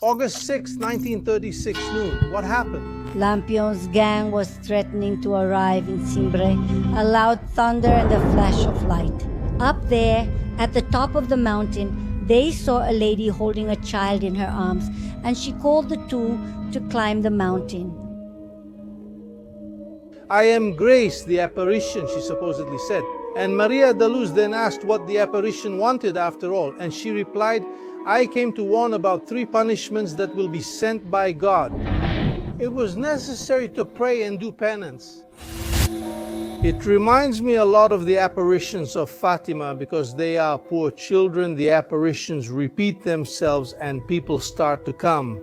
August 6, 1936 noon. What happened? Lampion's gang was threatening to arrive in Cimbres, a loud thunder and a flash of light. Up there, at the top of the mountain, they saw a lady holding a child in her arms, and she called the two to climb the mountain. I am Grace, the apparition, she supposedly said. And Maria de Luz then asked what the apparition wanted after all, and she replied, I came to warn about 3 punishments that will be sent by God. It was necessary to pray and do penance. It reminds me a lot of the apparitions of Fatima because they are poor children. The apparitions repeat themselves and people start to come.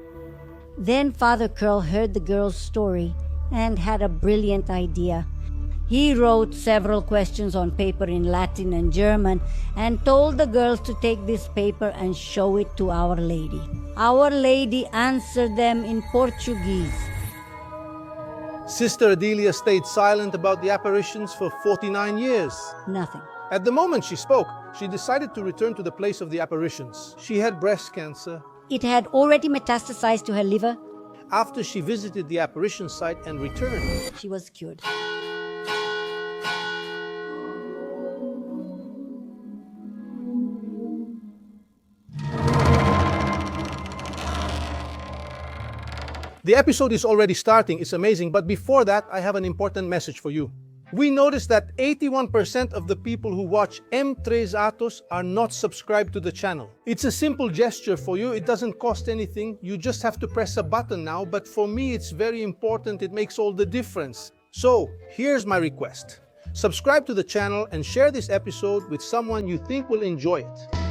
Then Father Curl heard the girl's story and had a brilliant idea. He wrote several questions on paper in Latin and German and told the girls to take this paper and show it to Our Lady. Our Lady answered them in Portuguese. Sister Adélia stayed silent about the apparitions for 49 years. Nothing. At the moment she spoke, she decided to return to the place of the apparitions. She had breast cancer. It had already metastasized to her liver. After she visited the apparition site and returned, She was cured. the episode is already starting. It's amazing. But before that, I have an important message for you. We noticed that 81% of the people who watch M3 Atos are not subscribed to the channel. It's a simple gesture for you. It doesn't cost anything. You just have to press a button now. But for me, it's very important. It makes all the difference. So here's my request. Subscribe to the channel and share this episode with someone you think will enjoy it.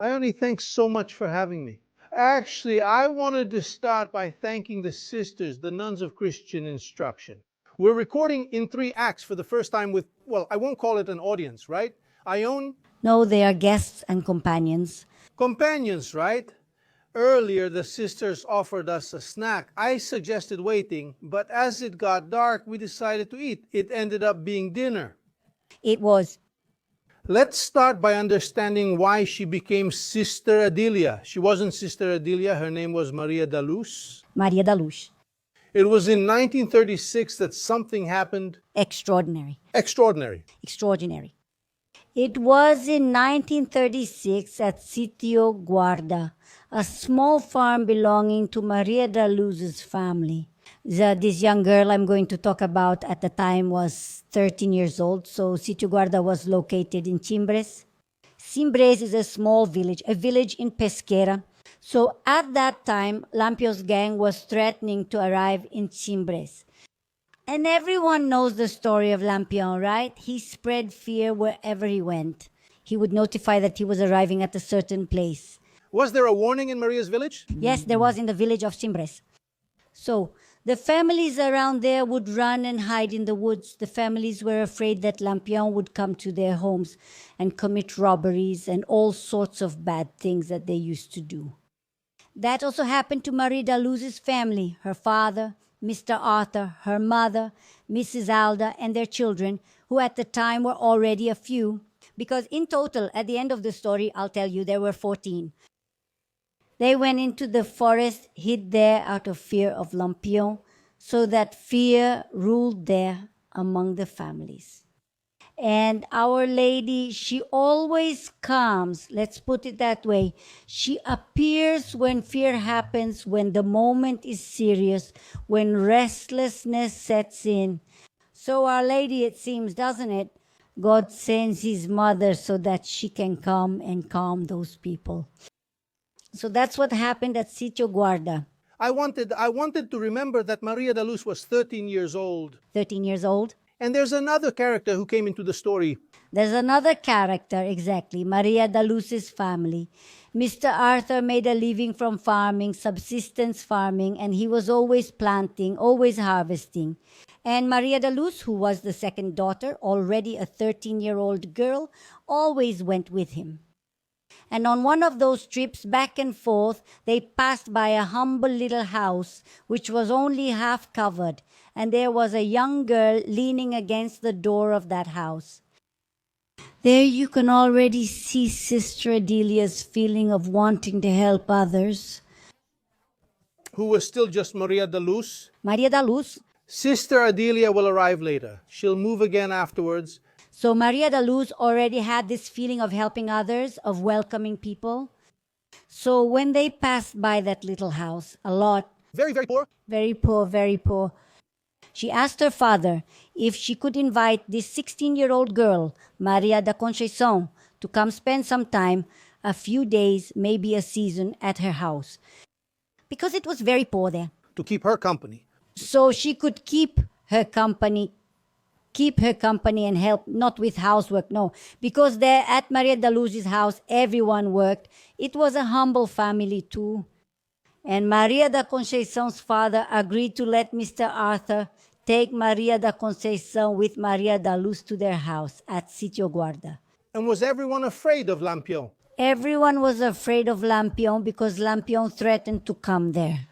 Ione, thanks so much for having me. Actually, I wanted to start by thanking the sisters, the nuns of Christian instruction. We're recording in 3 acts for the first time with, well, I won't call it an audience, right? Ione? No, they are guests and companions. Companions, right? Earlier, the sisters offered us a snack. I suggested waiting, but as it got dark, we decided to eat. It ended up being dinner. It was. Let's start by understanding why she became Sister Adélia. She wasn't Sister Adélia, her name was Maria da Luz. Maria da Luz. It was in 1936 that something happened Extraordinary. extraordinary. Extraordinary. It was in 1936 at Sitio Guarda, a small farm belonging to Maria da Luz's family. This young girl I'm going to talk about at the time was 13 years old, so Sitio Guarda was located in Cimbres. Cimbres is a small village, a village in Pesquera. So at that time, Lampion's gang was threatening to arrive in Cimbres. And everyone knows the story of Lampion, right? He spread fear wherever he went. He would notify that he was arriving at a certain place. Was there a warning in Maria's village? Yes, there was in the village of Cimbres. So the families around there would run and hide in the woods. The families were afraid that Lampion would come to their homes and commit robberies and all sorts of bad things that they used to do. That also happened to Marie da Luz's family, her father, Mr. Arthur, her mother, Mrs. Alda, and their children, who at the time were already a few, because in total, at the end of the story, I'll tell you, there were 14. They went into the forest, hid there out of fear of Lampion, so that fear ruled there among the families. And Our Lady, she always comes, let's put it that way. She appears when fear happens, when the moment is serious, when restlessness sets in. So Our Lady, it seems, doesn't it? God sends His mother so that she can come and calm those people. So that's what happened at Sitio Guarda. I wanted to remember that Maria da Luz was 13 years old. 13 years old. And there's another character who came into the story. There's another character, exactly, Maria da Luz's family. Mr. Arthur made a living from farming, subsistence farming, and he was always planting, always harvesting. And Maria da Luz, who was the second daughter, already a 13-year-old girl, always went with him. And on one of those trips back and forth, they passed by a humble little house which was only half covered, and there was a young girl leaning against the door of that house. There you can already see Sister Adélia's feeling of wanting to help others. Who was still just Maria da Luz. Maria da Luz. Sister Adélia will arrive later. She'll move again afterwards. So Maria da Luz already had this feeling of helping others, of welcoming people. So when they passed by that little house, a lot, Very, very poor. very poor, very poor, she asked her father if she could invite this 16-year-old girl, Maria da Conceição, to come spend some time, a few days, maybe a season, at her house. Because it was very poor there. To keep her company. So she could keep her company and help, not with housework, no. Because there at Maria da Luz's house, everyone worked. It was a humble family too. And Maria da Conceição's father agreed to let Mr. Arthur take Maria da Conceição with Maria da Luz to their house at Sítio Guarda. And was everyone afraid of Lampião? Everyone was afraid of Lampião because Lampião threatened to come there.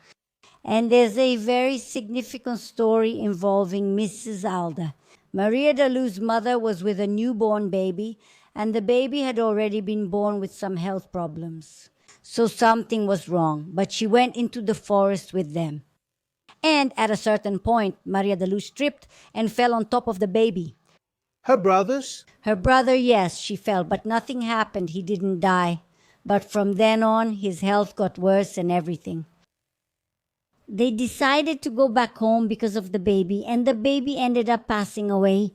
And there's a very significant story involving Mrs. Alda. Maria da Luz's mother was with a newborn baby, and the baby had already been born with some health problems. So something was wrong, but she went into the forest with them. And at a certain point, Maria da Luz tripped and fell on top of the baby. Her brothers? Her brother, yes, she fell, but nothing happened. He didn't die. But from then on, his health got worse and everything. They decided to go back home because of the baby, and the baby ended up passing away.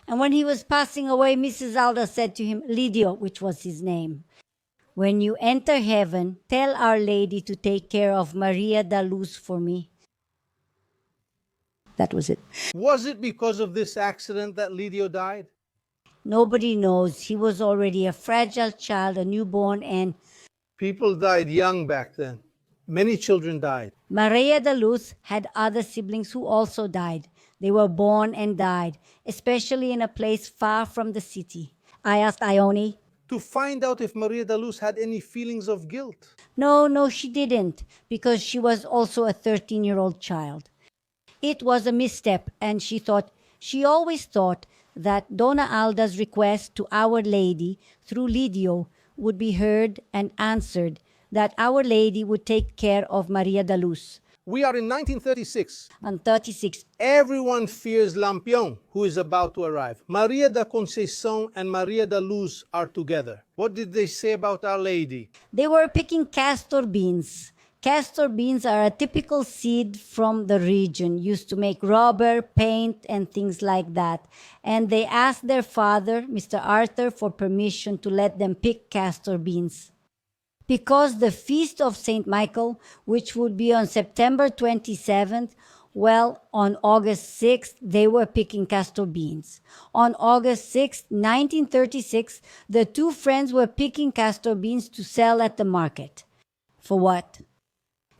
And when he was passing away, Mrs. Alda said to him, Lidio, which was his name, when you enter heaven, tell Our Lady to take care of Maria da Luz for me. That was it. Was it because of this accident that Lidio died? Nobody knows. He was already a fragile child, a newborn, and People died young back then. Many children died. Maria da Luz had other siblings who also died. They were born and died, especially in a place far from the city. I asked Ione. To find out if Maria da Luz had any feelings of guilt. No, she didn't, because she was also a 13-year-old child. It was a misstep, and she always thought that Dona Alda's request to Our Lady through Lidio would be heard and answered, that Our Lady would take care of Maria da Luz. We are in 1936. On 36, Everyone fears Lampião, who is about to arrive. Maria da Conceição and Maria da Luz are together. What did they say about Our Lady? they were picking castor beans. Castor beans are a typical seed from the region, used to make rubber, paint, and things like that. And they asked their father, Mr. Arthur, for permission to let them pick castor beans. Because the feast of St. Michael, which would be on September 27th, well, on August 6th, they were picking castor beans. On August 6th, 1936, the two friends were picking castor beans to sell at the market. For what?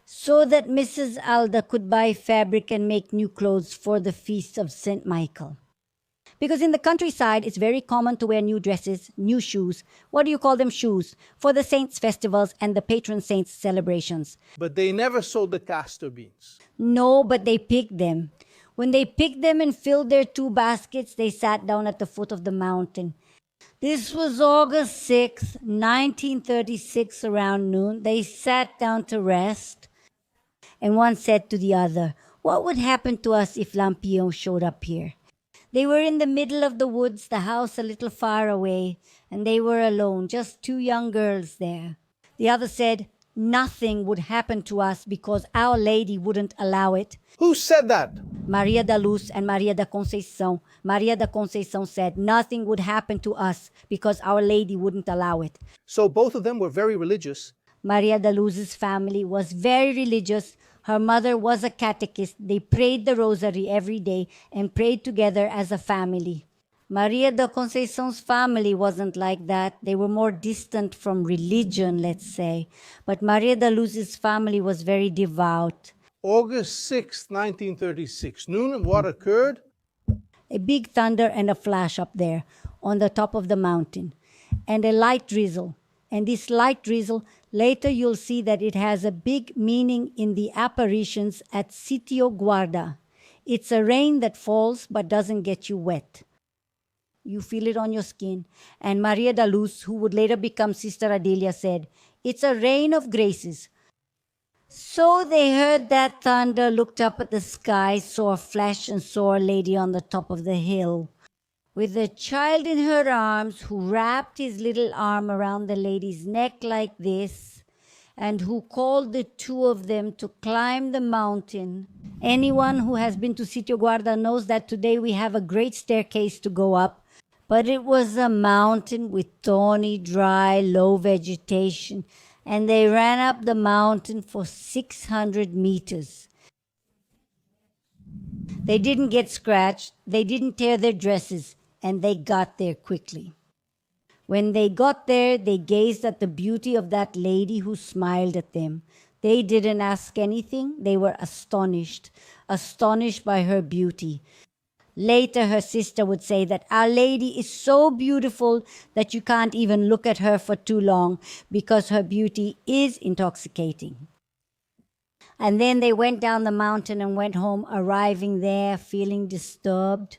So that Mrs. Alda could buy fabric and make new clothes for the feast of St. Michael. Because in the countryside, it's very common to wear new dresses, new shoes. What do you call them, shoes? For the saints' festivals and the patron saints' celebrations. But they never sold the castor beans. No, but they picked them. When they picked them and filled their 2 baskets, they sat down at the foot of the mountain. This was August 6th, 1936, around noon. They sat down to rest. And one said to the other, what would happen to us if Lampião showed up here? They were in the middle of the woods, the house a little far away, and they were alone, just 2 young girls there. The other said, nothing would happen to us because Our Lady wouldn't allow it. Who said that? Maria da Luz and Maria da Conceição. Maria da Conceição said nothing would happen to us because Our Lady wouldn't allow it. So both of them were very religious. Maria da Luz's family was very religious, Her mother was a catechist. They prayed the rosary every day and prayed together as a family. Maria de Conceição's family wasn't like that. They were more distant from religion, let's say. But Maria de Luz's family was very devout. August 6, 1936. Noon, what occurred? A big thunder and a flash up there on the top of the mountain, and a light drizzle. And this light drizzle, later you'll see that it has a big meaning in the apparitions at Sitio Guarda. It's a rain that falls but doesn't get you wet. You feel it on your skin. And Maria da Luz, who would later become Sister Adélia, said, "It's a rain of graces." So they heard that thunder, looked up at the sky, saw a flash, and saw a lady on the top of the hill with a child in her arms, who wrapped his little arm around the lady's neck like this, and who called the two of them to climb the mountain. Anyone who has been to Sitio Guarda knows that today we have a great staircase to go up, but it was a mountain with thorny, dry, low vegetation, and they ran up the mountain for 600 meters. They didn't get scratched, they didn't tear their dresses, and they got there quickly. When they got there, they gazed at the beauty of that lady who smiled at them. They didn't ask anything, they were astonished by her beauty. Later, her sister would say that Our Lady is so beautiful that you can't even look at her for too long because her beauty is intoxicating. And then they went down the mountain and went home, arriving there feeling disturbed.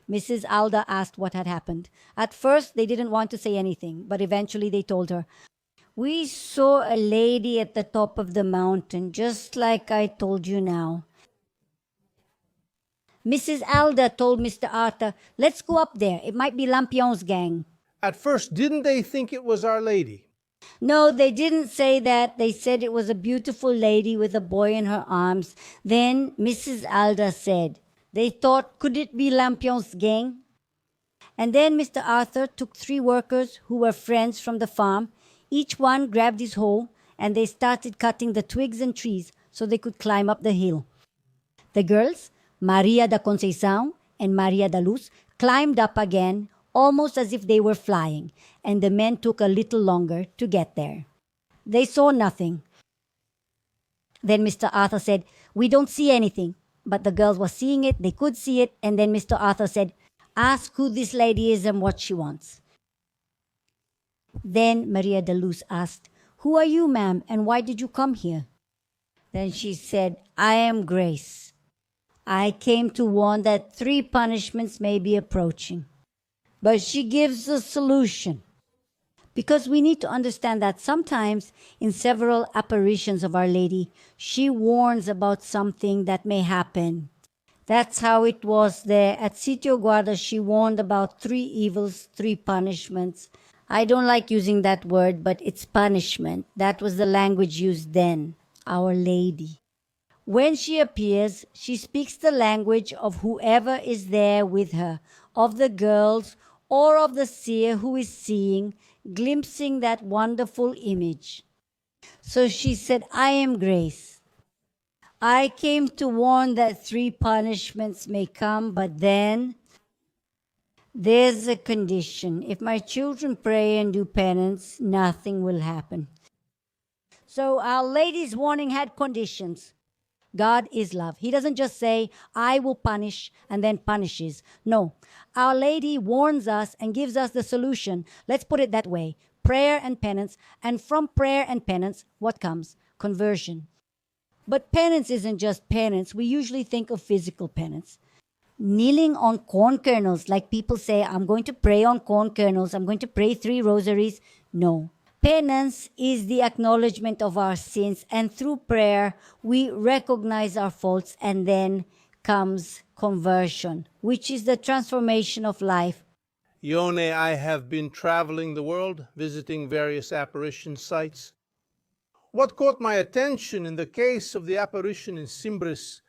Mrs. Alda asked what had happened. At first, they didn't want to say anything, but eventually they told her, "We saw a lady at the top of the mountain, just like I told you now." Mrs. Alda told Mr. Arthur, "Let's go up there. It might be Lampion's gang." At first, didn't they think it was Our Lady? No, they didn't say that. They said it was a beautiful lady with a boy in her arms. Then Mrs. Alda said, they thought, could it be Lampion's gang? And then Mr. Arthur took 3 workers who were friends from the farm. Each one grabbed his hoe, and they started cutting the twigs and trees so they could climb up the hill. The girls, Maria da Conceição and Maria da Luz, climbed up again, almost as if they were flying, and the men took a little longer to get there. They saw nothing. Then Mr. Arthur said, "We don't see anything." But the girls were seeing it, they could see it, and then Mr. Arthur said, "Ask who this lady is and what she wants." Then Maria da Luz asked, "Who are you, ma'am, and why did you come here?" Then she said, "I am Grace. I came to warn that 3 punishments may be approaching." But she gives a solution. Because we need to understand that sometimes in several apparitions of Our Lady, she warns about something that may happen. That's how it was there. At Sitio Guarda, she warned about 3 evils, 3 punishments. I don't like using that word, but it's punishment. That was the language used then. Our Lady. When she appears, she speaks the language of whoever is there with her, of the girls, or of the seer who is seeing, glimpsing that wonderful image. So she said, "I am Grace. I came to warn that 3 punishments may come, but then there's a condition. If my children pray and do penance, nothing will happen." So Our Lady's warning had conditions. God is love. He doesn't just say, "I will punish," and then punishes. No, Our Lady warns us and gives us the solution. Let's put it that way. Prayer and penance. And from prayer and penance, what comes? Conversion. But penance isn't just penance. We usually think of physical penance. Kneeling on corn kernels, like people say, "I'm going to pray on corn kernels. I'm going to pray 3 rosaries." No. Penance is the acknowledgement of our sins, and through prayer, we recognize our faults, and then comes conversion, which is the transformation of life. Ione, I have been traveling the world, visiting various apparition sites. What caught my attention in the case of the apparition in Cimbres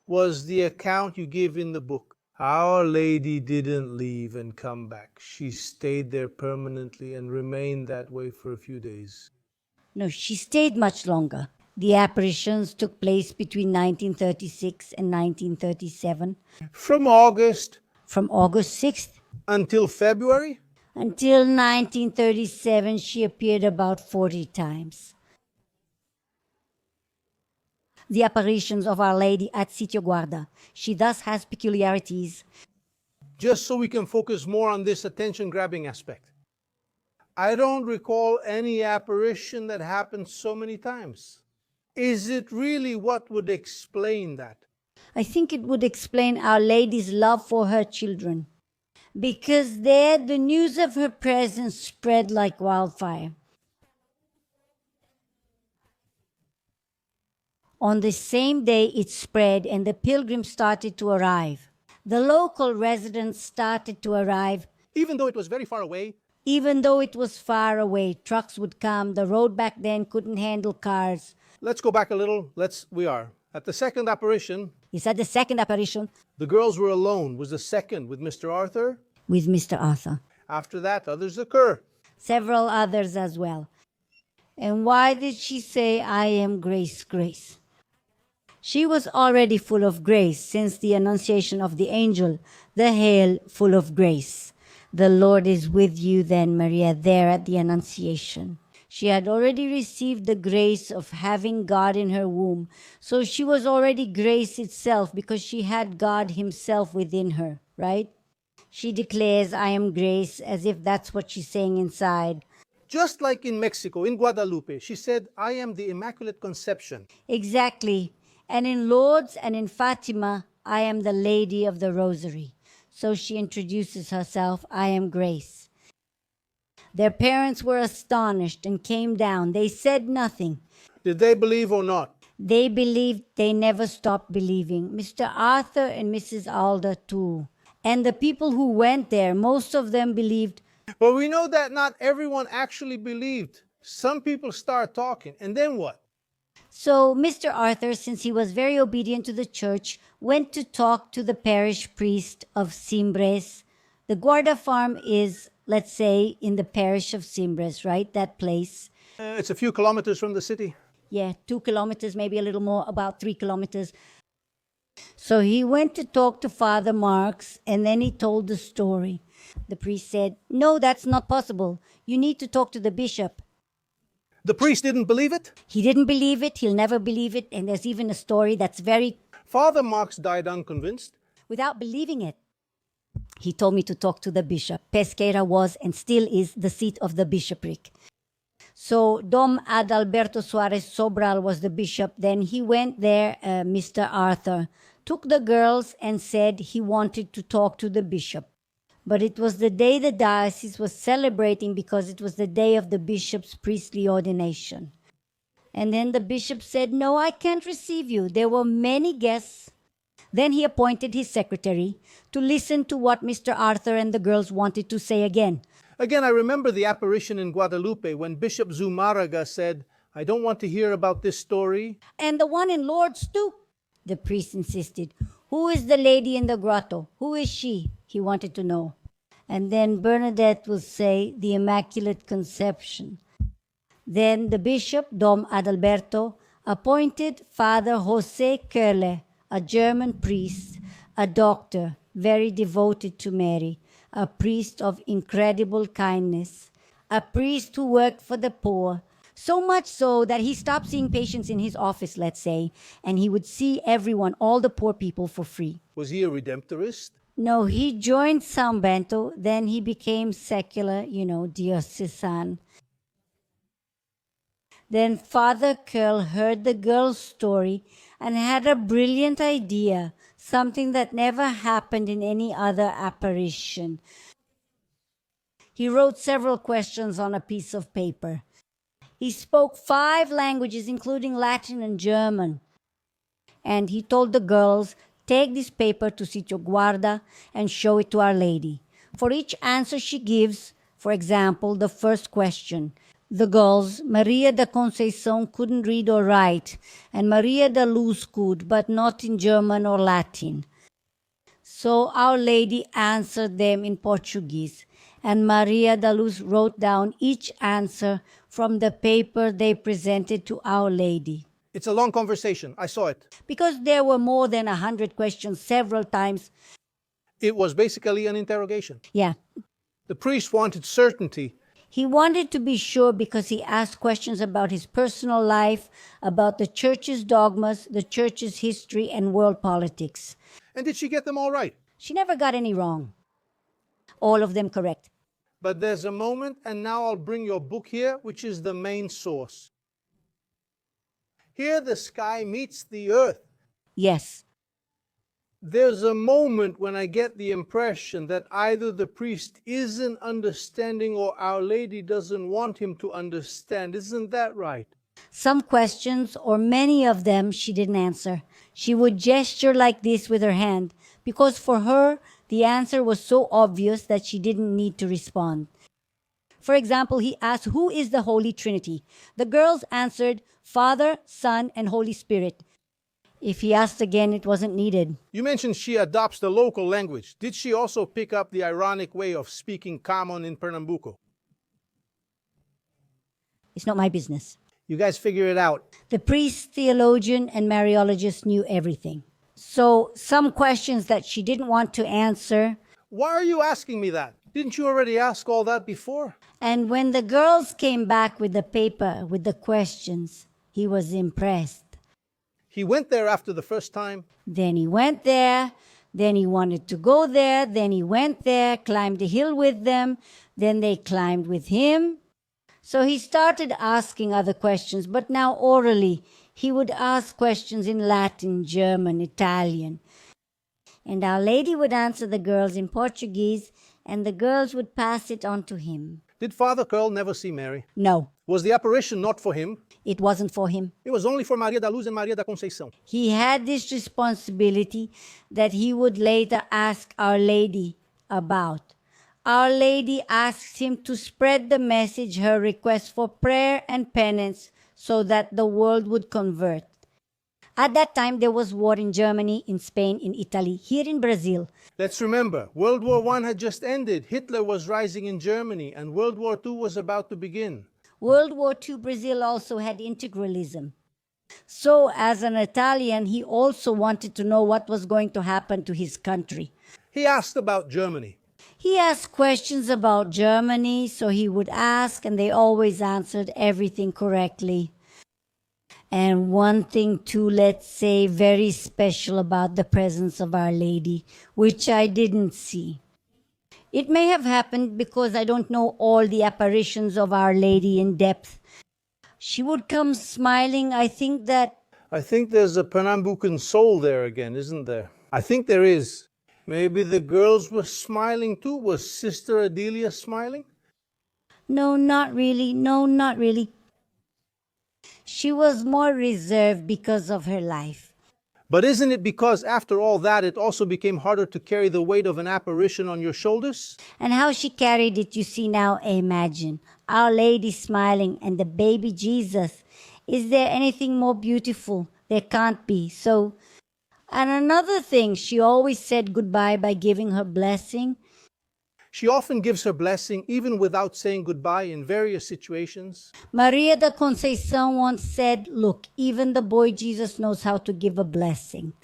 was the account you give in the book. Our Lady didn't leave and come back. She stayed there permanently and remained that way for a few days. No, she stayed much longer. The apparitions took place between 1936 and 1937. From August From August 6th until February? until 1937, she appeared about 40 times. The apparitions of Our Lady at Sitio Guarda. She thus has peculiarities. Just so we can focus more on this attention-grabbing aspect. I don't recall any apparition that happened so many times. Is it really what would explain that? I think it would explain Our Lady's love for her children, because there the news of her presence spread like wildfire. On the same day it spread and the pilgrims started to arrive. The local residents started to arrive. Even though it was very far away? Even though it was far away, trucks would come. The road back then couldn't handle cars. Let's go back a little. We are. At the second apparition, He said the second apparition the girls were alone. Was the second with Mr. Arthur? with Mr. Arthur. After that, others occur. Several others as well. And why did she say, I am grace, grace? She was already full of grace since the annunciation of the angel, the Hail, full of grace. The Lord is with you then, Maria, there at the annunciation. She had already received the grace of having God in her womb. So she was already grace itself because she had God himself within her, right? She declares, I am grace, as if that's what she's saying inside. Just like in Mexico, in Guadalupe, she said, I am the Immaculate Conception. Exactly. And in Lourdes and in Fatima, I am the Lady of the Rosary. So she introduces herself, I am grace. Their parents were astonished and came down. They said nothing. Did they believe or not? They believed. They never stopped believing. Mr. Arthur and Mrs. Alda too. And the people who went there, most of them believed. But we know that not everyone actually believed. Some people start talking, and then what? So Mr. Arthur, since he was very obedient to the church, went to talk to the parish priest of Cimbres. The Guarda farm is, let's say, in the parish of Cimbres, right? That place. It's a few kilometers from the city. Yeah, 2 kilometers, maybe a little more, about 3 kilometers. So he went to talk to Father Marx, and then he told the story. The priest said, no, that's not possible. You need to talk to the bishop. The priest didn't believe it? He didn't believe it. He'll never believe it. And there's even a story that's very... Father Marx died unconvinced. Without believing it. He told me to talk to the bishop. Pesqueira was and still is the seat of the bishopric. So Dom Adalberto Suarez Sobral was the bishop. Then he went there, Mr. Arthur, took the girls and said he wanted to talk to the bishop. But it was the day the diocese was celebrating because it was the day of the bishop's priestly ordination. And then the bishop said, no, I can't receive you. There were many guests. Then he appointed his secretary to listen to what Mr. Arthur and the girls wanted to say again. Again, I remember the apparition in Guadalupe when Bishop Zumaraga said, I don't want to hear about this story. And the one in Lourdes too. The priest insisted. Who is the lady in the grotto? Who is she? He wanted to know. And then Bernadette will say, the Immaculate Conception. Then the bishop, Dom Adalberto, appointed Father José Kerle, a German priest, a doctor, very devoted to Mary, a priest of incredible kindness, a priest who worked for the poor, so much so that he stopped seeing patients in his office, let's say, and he would see everyone, all the poor people, for free. Was he a redemptorist? No, he joined San Bento, then he became secular, diocesan. Then Father Curl heard the girl's story and had a brilliant idea, something that never happened in any other apparition. He wrote several questions on a piece of paper. He spoke 5 languages, including Latin and German. And he told the girls, take this paper to Sitio Guarda and show it to Our Lady. For each answer she gives, for example, the first question, the girls, Maria da Conceição couldn't read or write, and Maria da Luz could, but not in German or Latin. So Our Lady answered them in Portuguese, and Maria da Luz wrote down each answer from the paper they presented to Our Lady. It's a long conversation. I saw it. Because there were more than 100 questions several times. It was basically an interrogation. Yeah. The priest wanted certainty. He wanted to be sure because he asked questions about his personal life, about the church's dogmas, the church's history, and world politics. And did she get them all right? She never got any wrong. All of them correct. But there's a moment, and now I'll bring your book here, which is the main source. Here the sky meets the earth. Yes. There's a moment when I get the impression that either the priest isn't understanding or Our Lady doesn't want him to understand. Isn't that right? Some questions, or many of them, she didn't answer. She would gesture like this with her hand, because for her, the answer was so obvious that she didn't need to respond. For example, he asked, "Who is the Holy Trinity?" The girls answered, "Father, Son, and Holy Spirit." If he asked again, it wasn't needed. You mentioned she adopts the local language. Did she also pick up the ironic way of speaking common in Pernambuco? It's not my business. You guys figure it out. The priest, theologian, and Mariologist knew everything. So some questions that she didn't want to answer. Why are you asking me that? Didn't you already ask all that before? And when the girls came back with the paper, with the questions, he was impressed. He went there after the first time. Then he went there. Then he wanted to go there. Then he went there, climbed the hill with them. Then they climbed with him. So he started asking other questions, but now orally. He would ask questions in Latin, German, Italian. And Our Lady would answer the girls in Portuguese, and the girls would pass it on to him. Did Father Curl never see Mary? No, Was the apparition not for him? it wasn't for him. It was only for Maria da Luz and Maria da Conceição. He had this responsibility that he would later ask Our Lady about. Our Lady asked him to spread the message, her request for prayer and penance, so that the world would convert. At that time, there was war in Germany, in Spain, in Italy, here in Brazil. Let's remember, World War I had just ended. Hitler was rising in Germany, and World War II was about to begin. World War II, Brazil also had integralism. So, as an Italian, he also wanted to know what was going to happen to his country. He asked about Germany. He asked questions about Germany, so he would ask, and they always answered everything correctly. And one thing too, let's say, very special about the presence of Our Lady, which I didn't see. It may have happened because I don't know all the apparitions of Our Lady in depth. She would come smiling. I think there's a Pernambucan soul there again, isn't there? I think there is. Maybe the girls were smiling too. Was Sister Adélia smiling? No, not really. No, not really. She was more reserved because of her life. But isn't it because after all that, it also became harder to carry the weight of an apparition on your shoulders? And how she carried it, you see now, imagine. Our Lady smiling and the baby Jesus. Is there anything more beautiful? There can't be. So, and another thing, she always said goodbye by giving her blessing. She often gives her blessing even without saying goodbye in various situations. Maria da Conceição once said, "Look, even the boy Jesus knows how to give a blessing."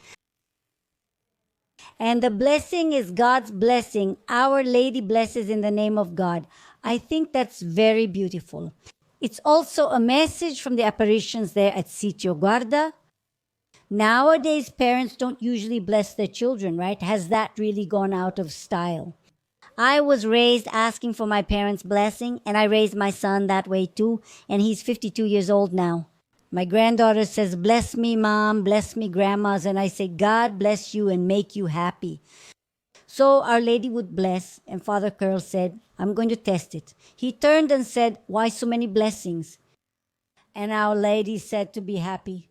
And the blessing is God's blessing. Our Lady blesses in the name of God. I think that's very beautiful. It's also a message from the apparitions there at Sitio Guarda. Nowadays, parents don't usually bless their children, right? Has that really gone out of style? I was raised asking for my parents' blessing, and I raised my son that way too, and he's 52 years old now. My granddaughter says, "Bless me, Mom, bless me, Grandmas," and I say, "God bless you and make you happy." So Our Lady would bless, and Father Curl said, "I'm going to test it." He turned and said, "Why so many blessings?" And Our Lady said to be happy.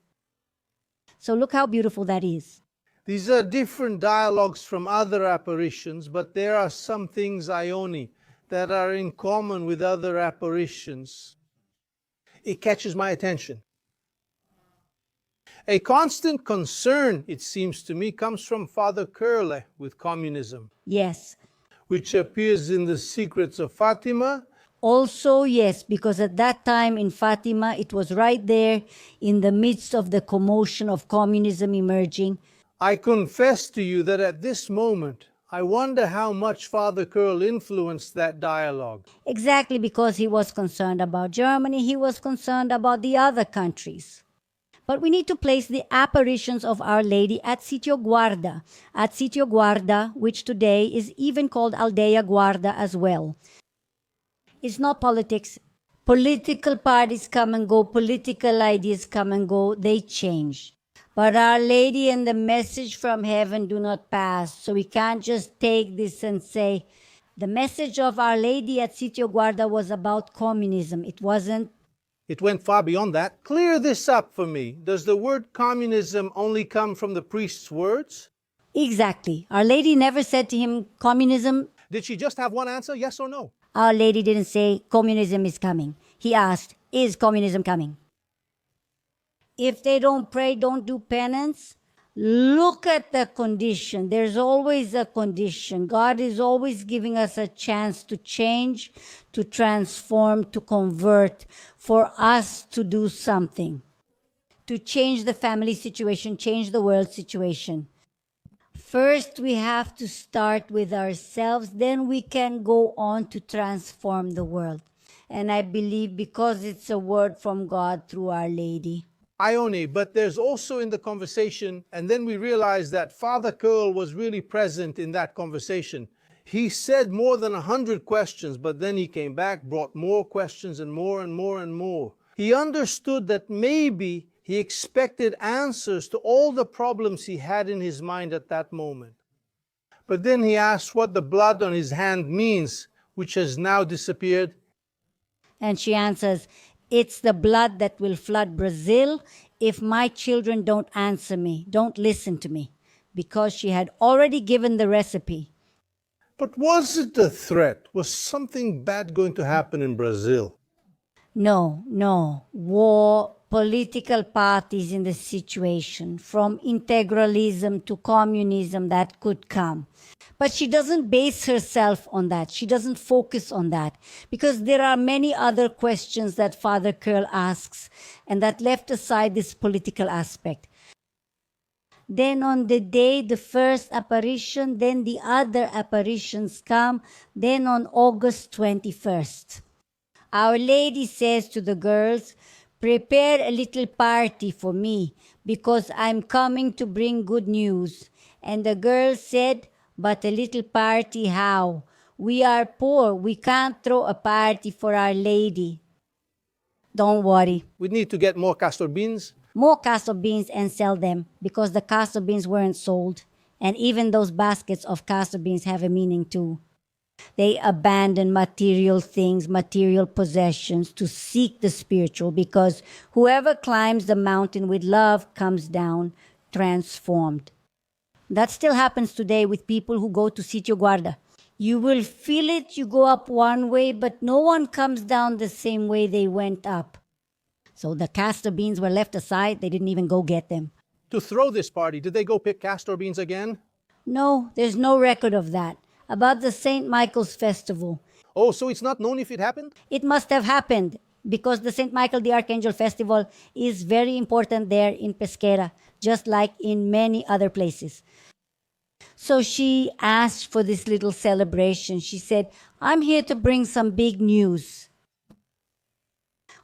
So look how beautiful that is. These are different dialogues from other apparitions, but there are some things, Ione, that are in common with other apparitions. It catches my attention. A constant concern, it seems to me, comes from Father Curle with communism, Yes. which appears in the Secrets of Fatima Also, yes, because at that time in Fatima, it was right there in the midst of the commotion of communism emerging. I confess to you that at this moment, I wonder how much Father Curl influenced that dialogue. Exactly because he was concerned about Germany, he was concerned about the other countries. But we need to place the apparitions of Our Lady at Sitio Guarda, which today is even called Aldea Guarda as well. It's not politics. Political parties come and go, political ideas come and go, they change. But Our Lady and the message from heaven do not pass. So we can't just take this and say, the message of Our Lady at Sitio Guarda was about communism. It wasn't. It went far beyond that. Clear this up for me. Does the word communism only come from the priest's words? Exactly. Our Lady never said to him, communism. Did she just have one answer, yes or no? Our Lady didn't say, communism is coming. He asked, is communism coming? If they don't pray, don't do penance, look at the condition. There's always a condition. God is always giving us a chance to change, to transform, to convert, for us to do something, to change the family situation, change the world situation. First, we have to start with ourselves, then we can go on to transform the world. And I believe because it's a word from God through Our Lady. Ione, but there's also in the conversation, and then we realize that Father Curl was really present in that conversation. He said more than 100 questions, but then he came back, brought more questions and more and more and more. He understood that maybe he expected answers to all the problems he had in his mind at that moment. But then he asked what the blood on his hand means, which has now disappeared. And she answers, it's the blood that will flood Brazil if my children don't answer me, don't listen to me, because she had already given the recipe. But was it a threat? Was something bad going to happen in Brazil? No. War, political parties in the situation, from integralism to communism that could come. But she doesn't base herself on that. She doesn't focus on that because there are many other questions that Father Curl asks and that left aside this political aspect. Then on the day, the first apparition, then the other apparitions come, then on August 21st. Our Lady says to the girls, prepare a little party for me because I'm coming to bring good news. And the girls said, but a little party how? We are poor. We can't throw a party for Our Lady. Don't worry. We need to get more castor beans. More castor beans and sell them because the castor beans weren't sold. And even those baskets of castor beans have a meaning too. They abandon material things, material possessions to seek the spiritual because whoever climbs the mountain with love comes down transformed. That still happens today with people who go to Sitio Guarda. You will feel it, you go up one way, but no one comes down the same way they went up. So the castor beans were left aside, they didn't even go get them. To throw this party, did they go pick castor beans again? No, there's no record of that. About the St. Michael's festival. Oh, so it's not known if it happened? It must have happened because the St. Michael the Archangel festival is very important there in Pesquera, just like in many other places. So she asked for this little celebration. She said, I'm here to bring some big news.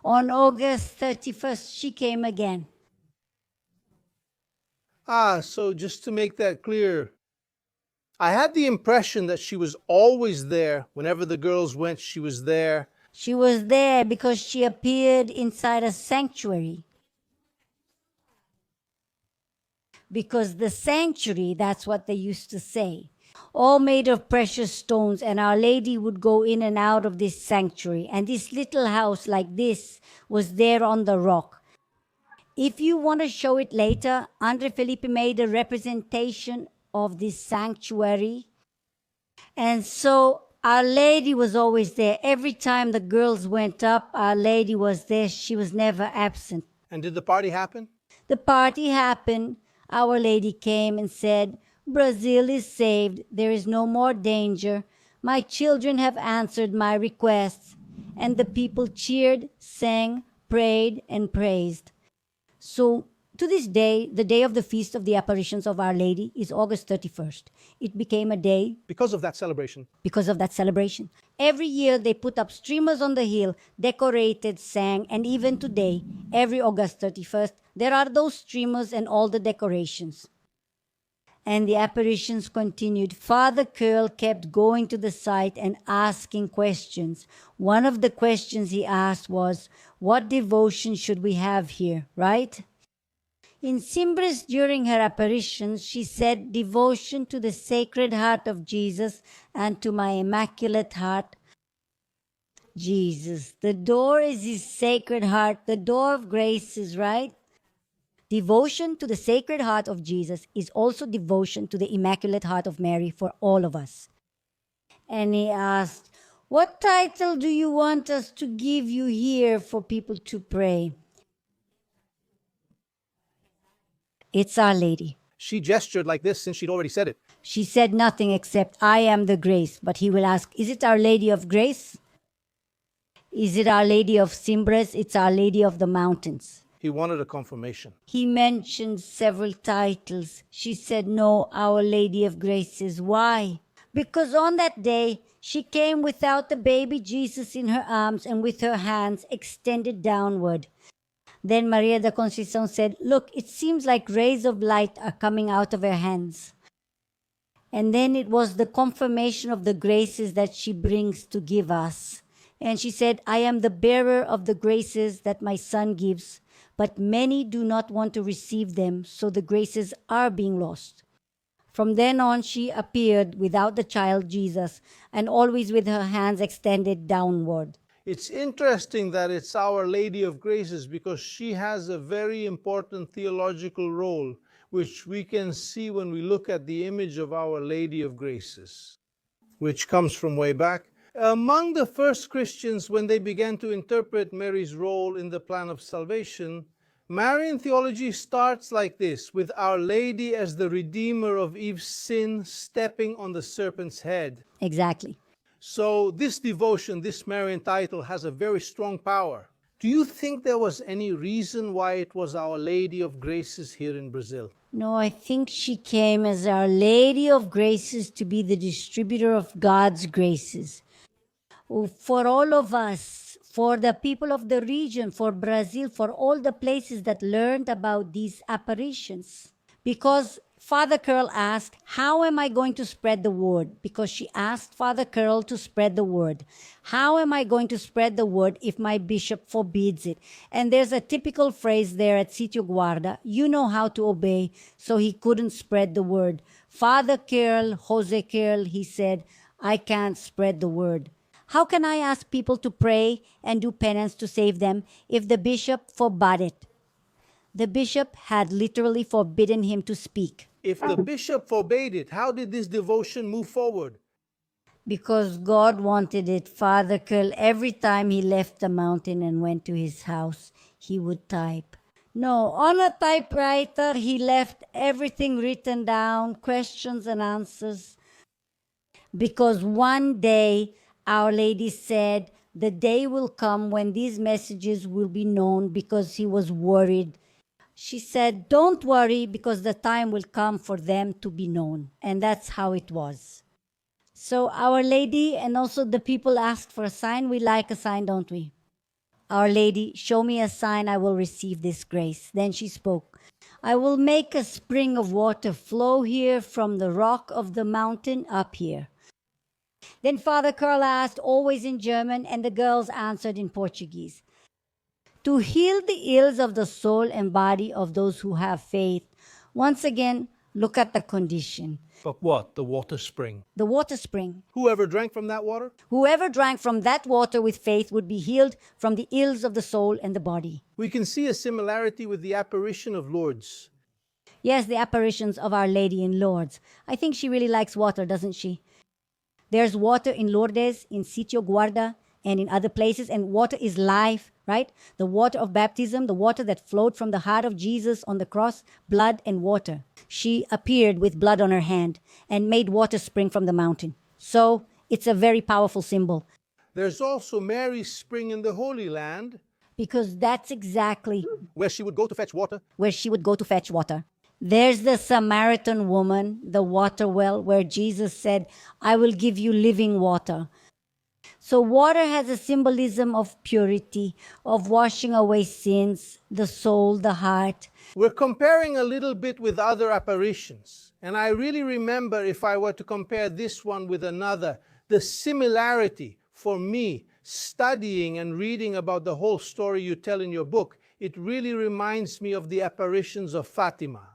On August 31st, she came again. So just to make that clear, I had the impression that she was always there. Whenever the girls went, she was there. She was there because she appeared inside a sanctuary. Because the sanctuary, that's what they used to say, all made of precious stones, and Our Lady would go in and out of this sanctuary. And this little house like this was there on the rock. If you want to show it later, Andre Felipe made a representation of this sanctuary. And so Our Lady was always there. Every time the girls went up, Our Lady was there. She was never absent. And did the party happen? The party happened. Our Lady came and said, Brazil is saved. There is no more danger. My children have answered my requests. and the people cheered, sang, prayed, and praised. So, to this day, the day of the Feast of the Apparitions of Our Lady is August 31st. It became a day Because of that celebration. because of that celebration. Every year they put up streamers on the hill, decorated, sang, and even today, every August 31st, there are those streamers and all the decorations. And the apparitions continued. Father Curl kept going to the site and asking questions. One of the questions he asked was, what devotion should we have here, right? In Cimbres, during her apparitions, she said, devotion to the Sacred Heart of Jesus and to my Immaculate Heart. Jesus, the door is His Sacred Heart, the door of graces, right? Devotion to the Sacred Heart of Jesus is also devotion to the Immaculate Heart of Mary for all of us. And he asked, what title do you want us to give you here for people to pray? It's Our Lady. She gestured like this since she'd already said it. She said nothing except, I am the grace. But he will ask, is it Our Lady of Grace? Is it Our Lady of Cimbres? It's Our Lady of the Mountains. He wanted a confirmation. He mentioned several titles. She said, no, Our Lady of Graces. Why? Because on that day, she came without the baby Jesus in her arms and with her hands extended downward. Then Maria de Conceição said, look, it seems like rays of light are coming out of her hands. And then it was the confirmation of the graces that she brings to give us. And she said, I am the bearer of the graces that my Son gives, but many do not want to receive them, so the graces are being lost. From then on, she appeared without the child Jesus and always with her hands extended downward. It's interesting that it's Our Lady of Graces because she has a very important theological role, which we can see when we look at the image of Our Lady of Graces, which comes from way back. Among the first Christians, when they began to interpret Mary's role in the plan of salvation, Marian theology starts like this, with Our Lady as the Redeemer of Eve's sin stepping on the serpent's head. Exactly. So this devotion, this Marian title, has a very strong power. Do you think there was any reason why it was Our Lady of Graces here in Brazil? No, I think she came as Our Lady of Graces to be the distributor of God's graces. For all of us, for the people of the region, for Brazil, for all the places that learned about these apparitions. Because Father Curl asked, how am I going to spread the word? Because she asked Father Curl to spread the word. How am I going to spread the word if my bishop forbids it? And there's a typical phrase there at Sitio Guarda, you know how to obey, so he couldn't spread the word. Father Curl, Jose Curl, he said, I can't spread the word. How can I ask people to pray and do penance to save them if the bishop forbade it? The bishop had literally forbidden him to speak. If the bishop forbade it, how did this devotion move forward? Because God wanted it. Father Curl, every time he left the mountain and went to his house, he would type. No, on a typewriter, he left everything written down, questions and answers. Because one day, Our Lady said, the day will come when these messages will be known, because he was worried. She said, don't worry, because the time will come for them to be known. And that's how it was. So Our Lady and also the people asked for a sign. We like a sign, don't we? Our Lady, show me a sign, I will receive this grace. Then she spoke, I will make a spring of water flow here from the rock of the mountain up here. Then Father Curl asked, always in German, and the girls answered in Portuguese. To heal the ills of the soul and body of those who have faith. Once again, look at the condition. But what? The water spring. The water spring. Whoever drank from that water? Whoever drank from that water with faith would be healed from the ills of the soul and the body. We can see a similarity with the apparition of Lourdes. Yes, the apparitions of Our Lady in Lourdes. I think she really likes water, doesn't she? There's water in Lourdes, in Sitio Guarda, and in other places, and water is life, right? The water of baptism, the water that flowed from the heart of Jesus on the cross, blood and water. She appeared with blood on her hand and made water spring from the mountain. So it's a very powerful symbol. There's also Mary's spring in the Holy Land, because that's exactly where she would go to fetch water. where she would go to fetch water. There's the Samaritan woman, the water well, where Jesus said, I will give you living water. So water has a symbolism of purity, of washing away sins, the soul, the heart. We're comparing a little bit with other apparitions. And I really remember, if I were to compare this one with another, the similarity for me, studying and reading about the whole story you tell in your book, it really reminds me of the apparitions of Fatima.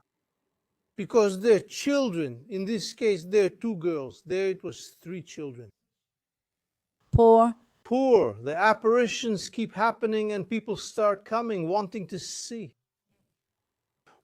Because they're children. In this case, they're two girls. There it was 3 children. Poor. The apparitions keep happening and people start coming, wanting to see.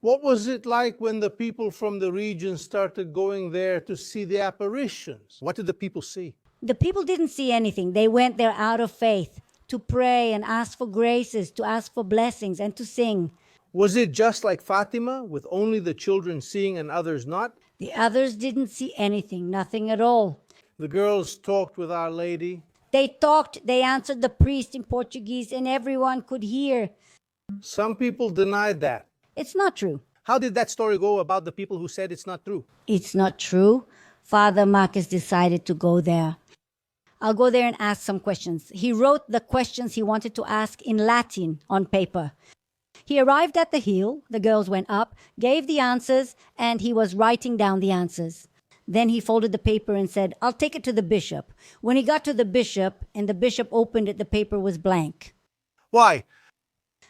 What was it like when the people from the region started going there to see the apparitions? What did the people see? The people didn't see anything. They went there out of faith to pray and ask for graces, to ask for blessings, and to sing. Was it just like Fatima, with only the children seeing and others not? The others didn't see anything, nothing at all. The girls talked with Our Lady. They talked, they answered the priest in Portuguese, and everyone could hear. Some people denied that. It's not true. How did that story go about the people who said it's not true? It's not true. Father Marcus decided to go there. I'll go there and ask some questions. He wrote the questions he wanted to ask in Latin on paper. He arrived at the hill, the girls went up, gave the answers, and he was writing down the answers. Then he folded the paper and said, I'll take it to the bishop. When he got to the bishop and the bishop opened it, the paper was blank. Why?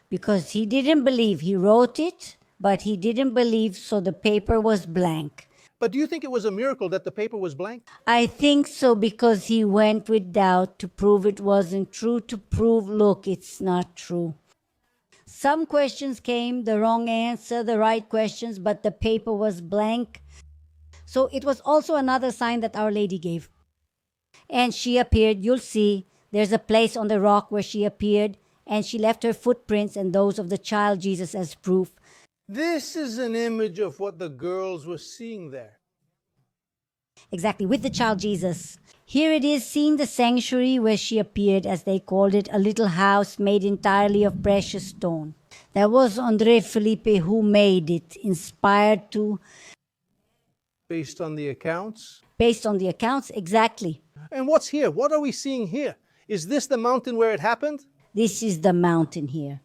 Because he didn't believe. He wrote it, but he didn't believe, so the paper was blank. But do you think it was a miracle that the paper was blank? I think so, because he went with doubt to prove it wasn't true, to prove, look, it's not true. Some questions came, the wrong answer, the right questions, but the paper was blank. So it was also another sign that Our Lady gave. And she appeared, you'll see, there's a place on the rock where she appeared, and she left her footprints and those of the child Jesus as proof. This is an image of what the girls were seeing there. Exactly, with the child Jesus. Here it is, seeing the sanctuary where she appeared, as they called it, a little house made entirely of precious stone. That was André Felipe who made it, inspired to... Based on the accounts? Based on the accounts, exactly. And what's here? What are we seeing here? Is this the mountain where it happened? This is the mountain here.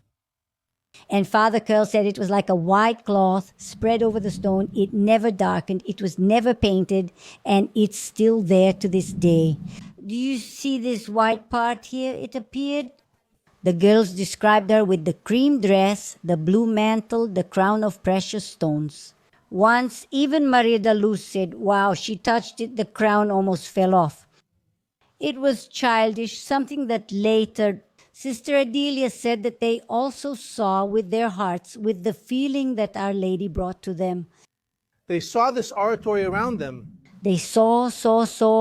And Father Curl said it was like a white cloth spread over the stone. It never darkened. It was never painted. And it's still there to this day. Do you see this white part here? It appeared. The girls described her with the cream dress, the blue mantle, the crown of precious stones. Once, even Maria da Luz said, wow, she touched it, the crown almost fell off. It was childish, something that later Sister Adélia said that they also saw with their hearts, with the feeling that Our Lady brought to them. They saw this oratory around them. They saw,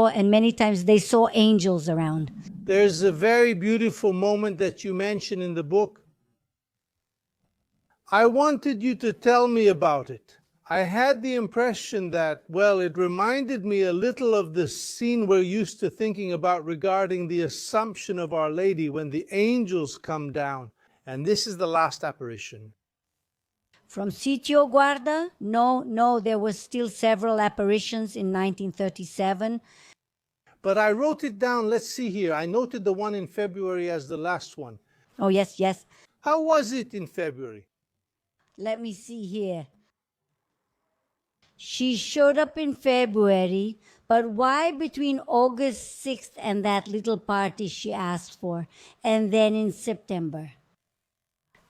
and many times they saw angels around. There's a very beautiful moment that you mention in the book. I wanted you to tell me about it. I had the impression that, well, it reminded me a little of the scene we're used to thinking about regarding the Assumption of Our Lady when the angels come down. And this is the last apparition. From Sitio Guarda? No, there were still several apparitions in 1937. But I wrote it down. Let's see here. I noted the one in February as the last one. Oh, yes. How was it in February? Let me see here. She showed up in February, but why between August 6th and that little party she asked for, and then in September?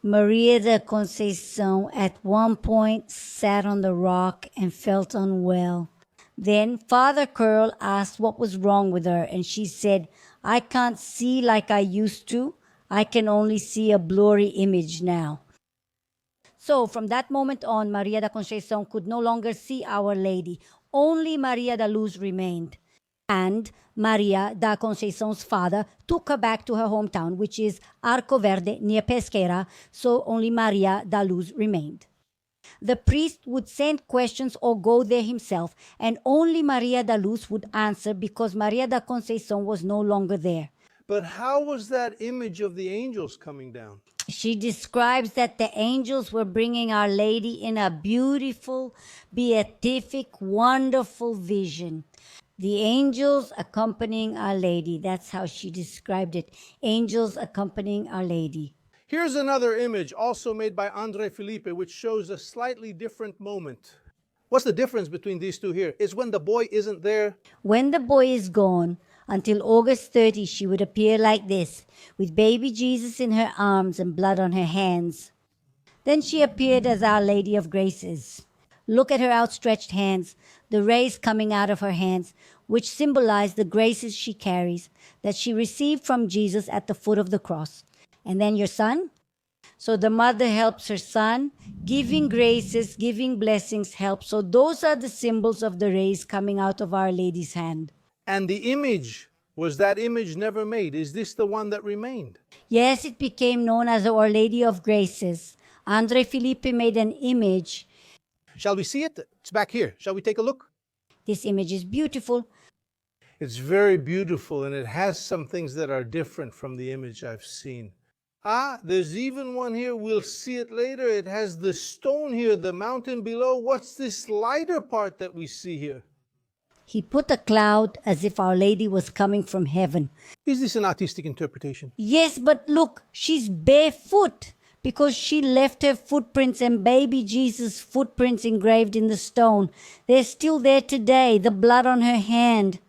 Maria da Conceição at one point sat on the rock and felt unwell. Then Father Curl asked what was wrong with her, and she said, I can't see like I used to. I can only see a blurry image now. So from that moment on, Maria da Conceição could no longer see Our Lady. Only Maria da Luz remained. And Maria da Conceição's father took her back to her hometown, which is Arco Verde near Pesqueira, so only Maria da Luz remained. The priest would send questions or go there himself, and only Maria da Luz would answer because Maria da Conceição was no longer there. But how was that image of the angels coming down? She describes that the angels were bringing Our Lady in a beautiful, beatific, wonderful vision. The angels accompanying Our Lady. That's how she described it. Angels accompanying Our Lady. Here's another image also made by Andre Felipe, which shows a slightly different moment. What's the difference between these two here? Is when the boy isn't there. When the boy is gone, until August 30, she would appear like this, with baby Jesus in her arms and blood on her hands. Then she appeared as Our Lady of Graces. Look at her outstretched hands, the rays coming out of her hands, which symbolize the graces she carries, that she received from Jesus at the foot of the cross. And then your son? So the mother helps her son, giving graces, giving blessings, help. So those are the symbols of the rays coming out of Our Lady's hand. And the image, was that image never made? Is this the one that remained? Yes, it became known as the Our Lady of Graces. Andre Felipe made an image. Shall we see it? It's back here. Shall we take a look? This image is beautiful. It's very beautiful, and it has some things that are different from the image I've seen. There's even one here. We'll see it later. It has the stone here, the mountain below. What's this lighter part that we see here? He put a cloud as if Our Lady was coming from heaven. Is this an artistic interpretation? Yes, but look, she's barefoot because she left her footprints and baby Jesus' footprints engraved in the stone. They're still there today, the blood on her hand.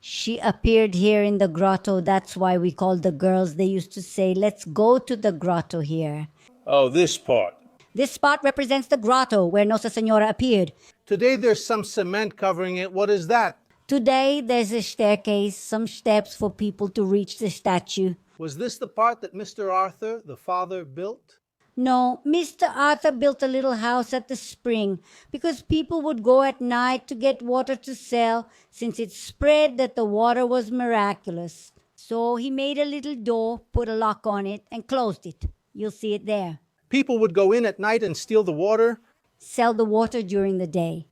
She appeared here in the grotto. That's why we called the girls. They used to say, let's go to the grotto here. Oh, this part. This spot represents the grotto where Nossa Senora appeared. Today there's some cement covering it. What is that? Today there's a staircase, some steps for people to reach the statue. Was this the part that Mr. Arthur, the father, built? No, Mr. Arthur built a little house at the spring because people would go at night to get water to sell since it spread that the water was miraculous. So he made a little door, put a lock on it, and closed it. You'll see it there. People would go in at night and steal the water? Sell the water during the day.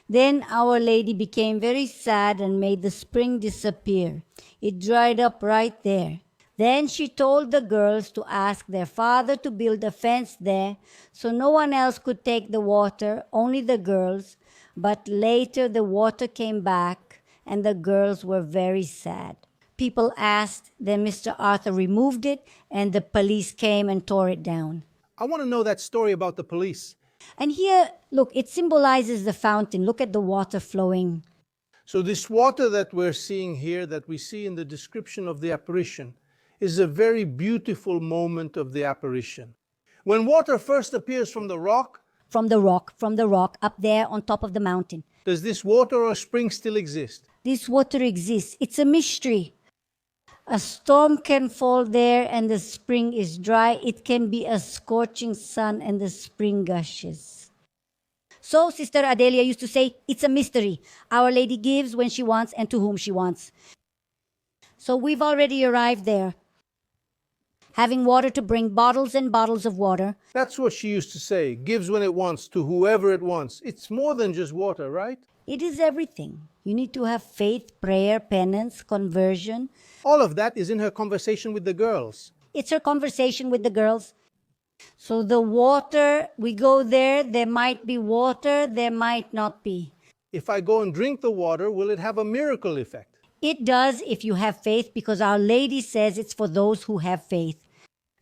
Then Our Lady became very sad and made the spring disappear. It dried up right there. Then she told the girls to ask their father to build a fence there so no one else could take the water, only the girls. But later the water came back and the girls were very sad. People asked, then Mr. Arthur removed it and the police came and tore it down. I want to know that story about the police. And here, look, it symbolizes the fountain. Look at the water flowing. So this water that we're seeing here, that we see in the description of the apparition, is a very beautiful moment of the apparition. When water first appears from the rock, From the rock, up there on top of the mountain. does this water or spring still exist? This water exists. It's a mystery. A storm can fall there and the spring is dry. It can be a scorching sun and the spring gushes. So Sister Adélia used to say, it's a mystery. Our Lady gives when she wants and to whom she wants. So we've already arrived there, having water to bring bottles and bottles of water. That's what she used to say. Gives when it wants, to whoever it wants. It's more than just water, right? It is everything. You need to have faith, prayer, penance, conversion. All of that is in her conversation with the girls. It's her conversation with the girls. So the water, we go there might be water, there might not be. If I go and drink the water, will it have a miracle effect? It does if you have faith because Our Lady says it's for those who have faith.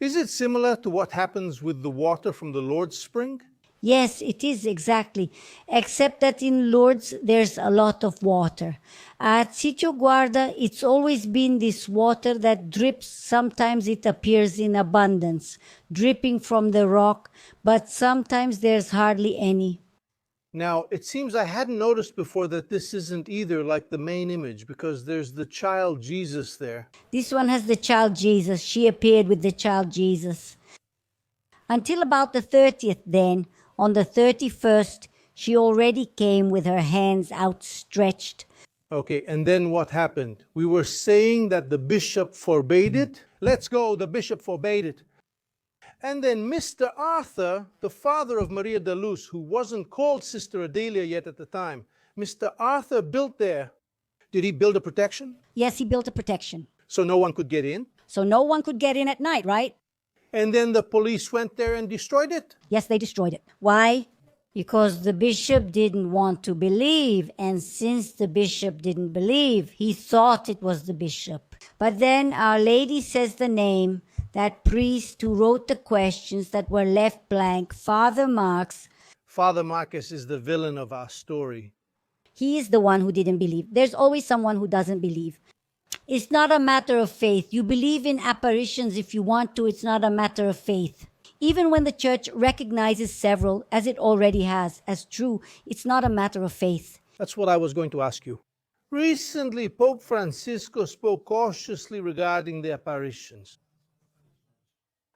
Is it similar to what happens with the water from the Lord's spring? Yes, it is exactly. Except that in Lourdes, there's a lot of water. At Sitio Guarda, it's always been this water that drips. Sometimes it appears in abundance, dripping from the rock, but sometimes there's hardly any. Now, it seems I hadn't noticed before that this isn't either like the main image because there's the child Jesus there. This one has the child Jesus. She appeared with the child Jesus. Until about the 30th then, on the 31st, she already came with her hands outstretched. Okay, and then what happened? We were saying that the bishop forbade it. Let's go, the bishop forbade it. And then Mr. Arthur, the father of Maria de Luz, who wasn't called Sister Adélia yet at the time, Mr. Arthur built there. Did he build a protection? Yes, he built a protection. So no one could get in? So no one could get in at night, right? And then the police went there and destroyed it? Yes, they destroyed it. Why? Because the bishop didn't want to believe. And since the bishop didn't believe, he thought it was the bishop. But then Our Lady says the name, that priest who wrote the questions that were left blank, Father Marx. Father Marcus is the villain of our story. He is the one who didn't believe. There's always someone who doesn't believe. It's not a matter of faith. You believe in apparitions if you want to. It's not a matter of faith. Even when the church recognizes several, as it already has, as true, it's not a matter of faith. That's what I was going to ask you. Recently, Pope Francisco spoke cautiously regarding the apparitions.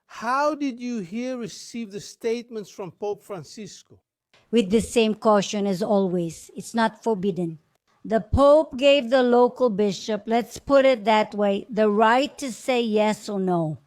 How did you here receive the statements from Pope Francisco? With the same caution as always. It's not forbidden. The Pope gave the local bishop, let's put it that way, the right to say yes or no.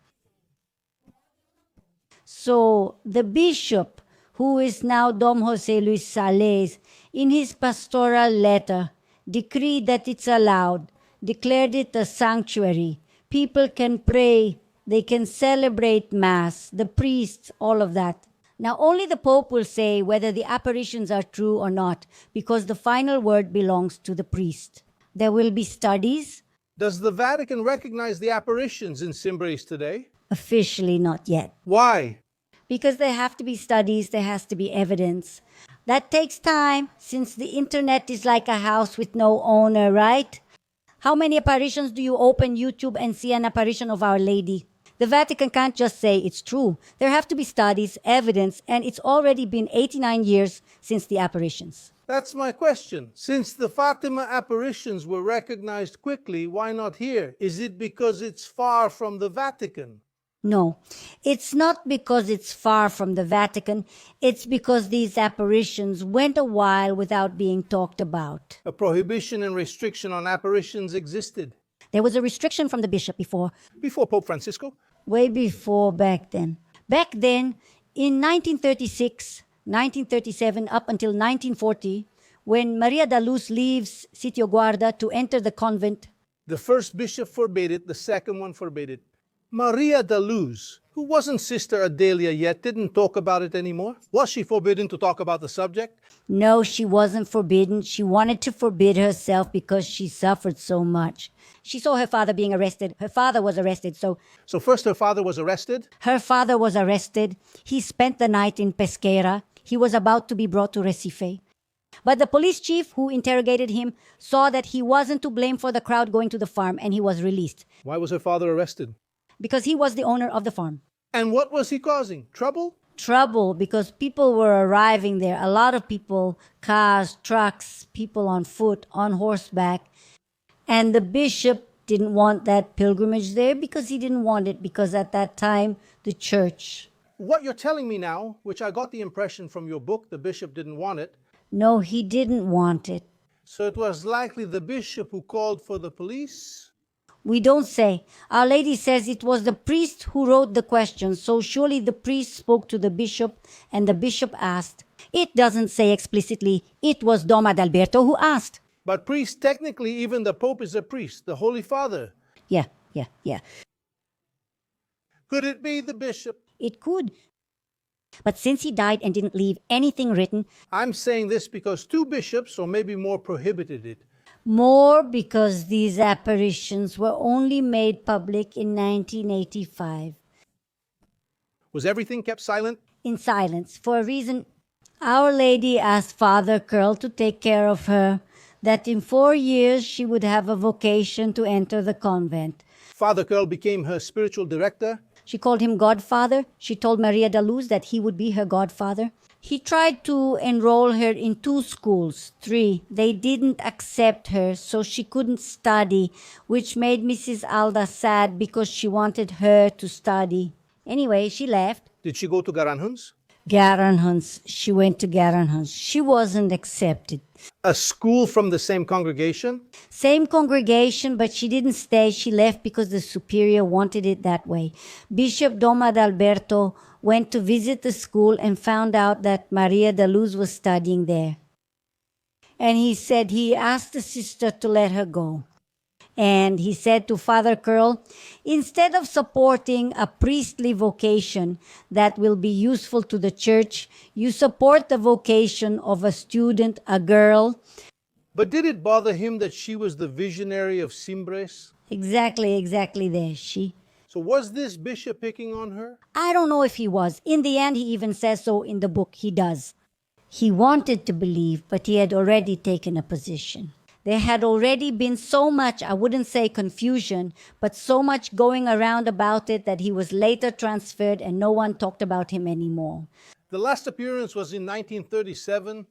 So the bishop, who is now Dom Jose Luis Sales, in his pastoral letter, decreed that it's allowed, declared it a sanctuary. People can pray, they can celebrate Mass, the priests, all of that. Now, only the Pope will say whether the apparitions are true or not, because the final word belongs to the priest. There will be studies. Does the Vatican recognize the apparitions in Cimbres today? Officially, not yet. Why? Because there have to be studies, there has to be evidence. That takes time, since the internet is like a house with no owner, right? How many apparitions do you open YouTube and see an apparition of Our Lady? The Vatican can't just say it's true. There have to be studies, evidence, and it's already been 89 years since the apparitions. That's my question. Since the Fatima apparitions were recognized quickly, why not here? Is it because it's far from the Vatican? No, it's not because it's far from the Vatican. It's because these apparitions went a while without being talked about. A prohibition and restriction on apparitions existed. There was a restriction from the bishop before. Before Pope Francisco? Way before back then. Back then, in 1936, 1937, up until 1940, when Maria da Luz leaves Sitio Guarda to enter the convent, the first bishop forbade it, the second one forbade it. Maria da Luz, who wasn't Sister Adélia yet, didn't talk about it anymore. Was she forbidden to talk about the subject? No, she wasn't forbidden. She wanted to forbid herself because she suffered so much. She saw her father being arrested. Her father was arrested, so first her father was arrested? Her father was arrested. He spent the night in Pesquera. He was about to be brought to Recife. But the police chief who interrogated him saw that he wasn't to blame for the crowd going to the farm, and he was released. Why was her father arrested? Because he was the owner of the farm. And what was he causing? Trouble? Trouble, because people were arriving there. A lot of people, cars, trucks, people on foot, on horseback. And the bishop didn't want that pilgrimage there because he didn't want it, because at that time, the church. What you're telling me now, which I got the impression from your book, the bishop didn't want it. No, he didn't want it. So it was likely the bishop who called for the police? We don't say. Our Lady says it was the priest who wrote the questions, so surely the priest spoke to the bishop and the bishop asked. It doesn't say explicitly, it was Dom Adalberto who asked. But priest, technically, even the Pope is a priest, the Holy Father. Yeah. Could it be the bishop? It could. But since he died and didn't leave anything written... I'm saying this because 2 bishops, or maybe more, prohibited it. More because these apparitions were only made public in 1985. Was everything kept silent? In silence, for a reason. Our Lady asked Father Curl to take care of her, that in 4 years she would have a vocation to enter the convent. Father Curl became her spiritual director. She called him Godfather. She told Maria da Luz that he would be her godfather. He tried to enroll her in 2 schools, 3. They didn't accept her, so she couldn't study, which made Mrs. Alda sad because she wanted her to study. Anyway, she left. Did she go to Garanhuns? Garanhuns. She went to Garanhuns. She wasn't accepted. A school from the same congregation? Same congregation, but she didn't stay. She left because the superior wanted it that way. Bishop Dom Adalberto went to visit the school and found out that Maria da Luz was studying there. And he said he asked the sister to let her go. And he said to Father Curl, instead of supporting a priestly vocation that will be useful to the church, you support the vocation of a student, a girl. But did it bother him that she was the visionary of Cimbres? Exactly there, So was this bishop picking on her? I don't know if he was. In the end, he even says so in the book. He does. He wanted to believe, but he had already taken a position. There had already been so much, I wouldn't say confusion, but so much going around about it that he was later transferred and no one talked about him anymore. The last appearance was in 1937.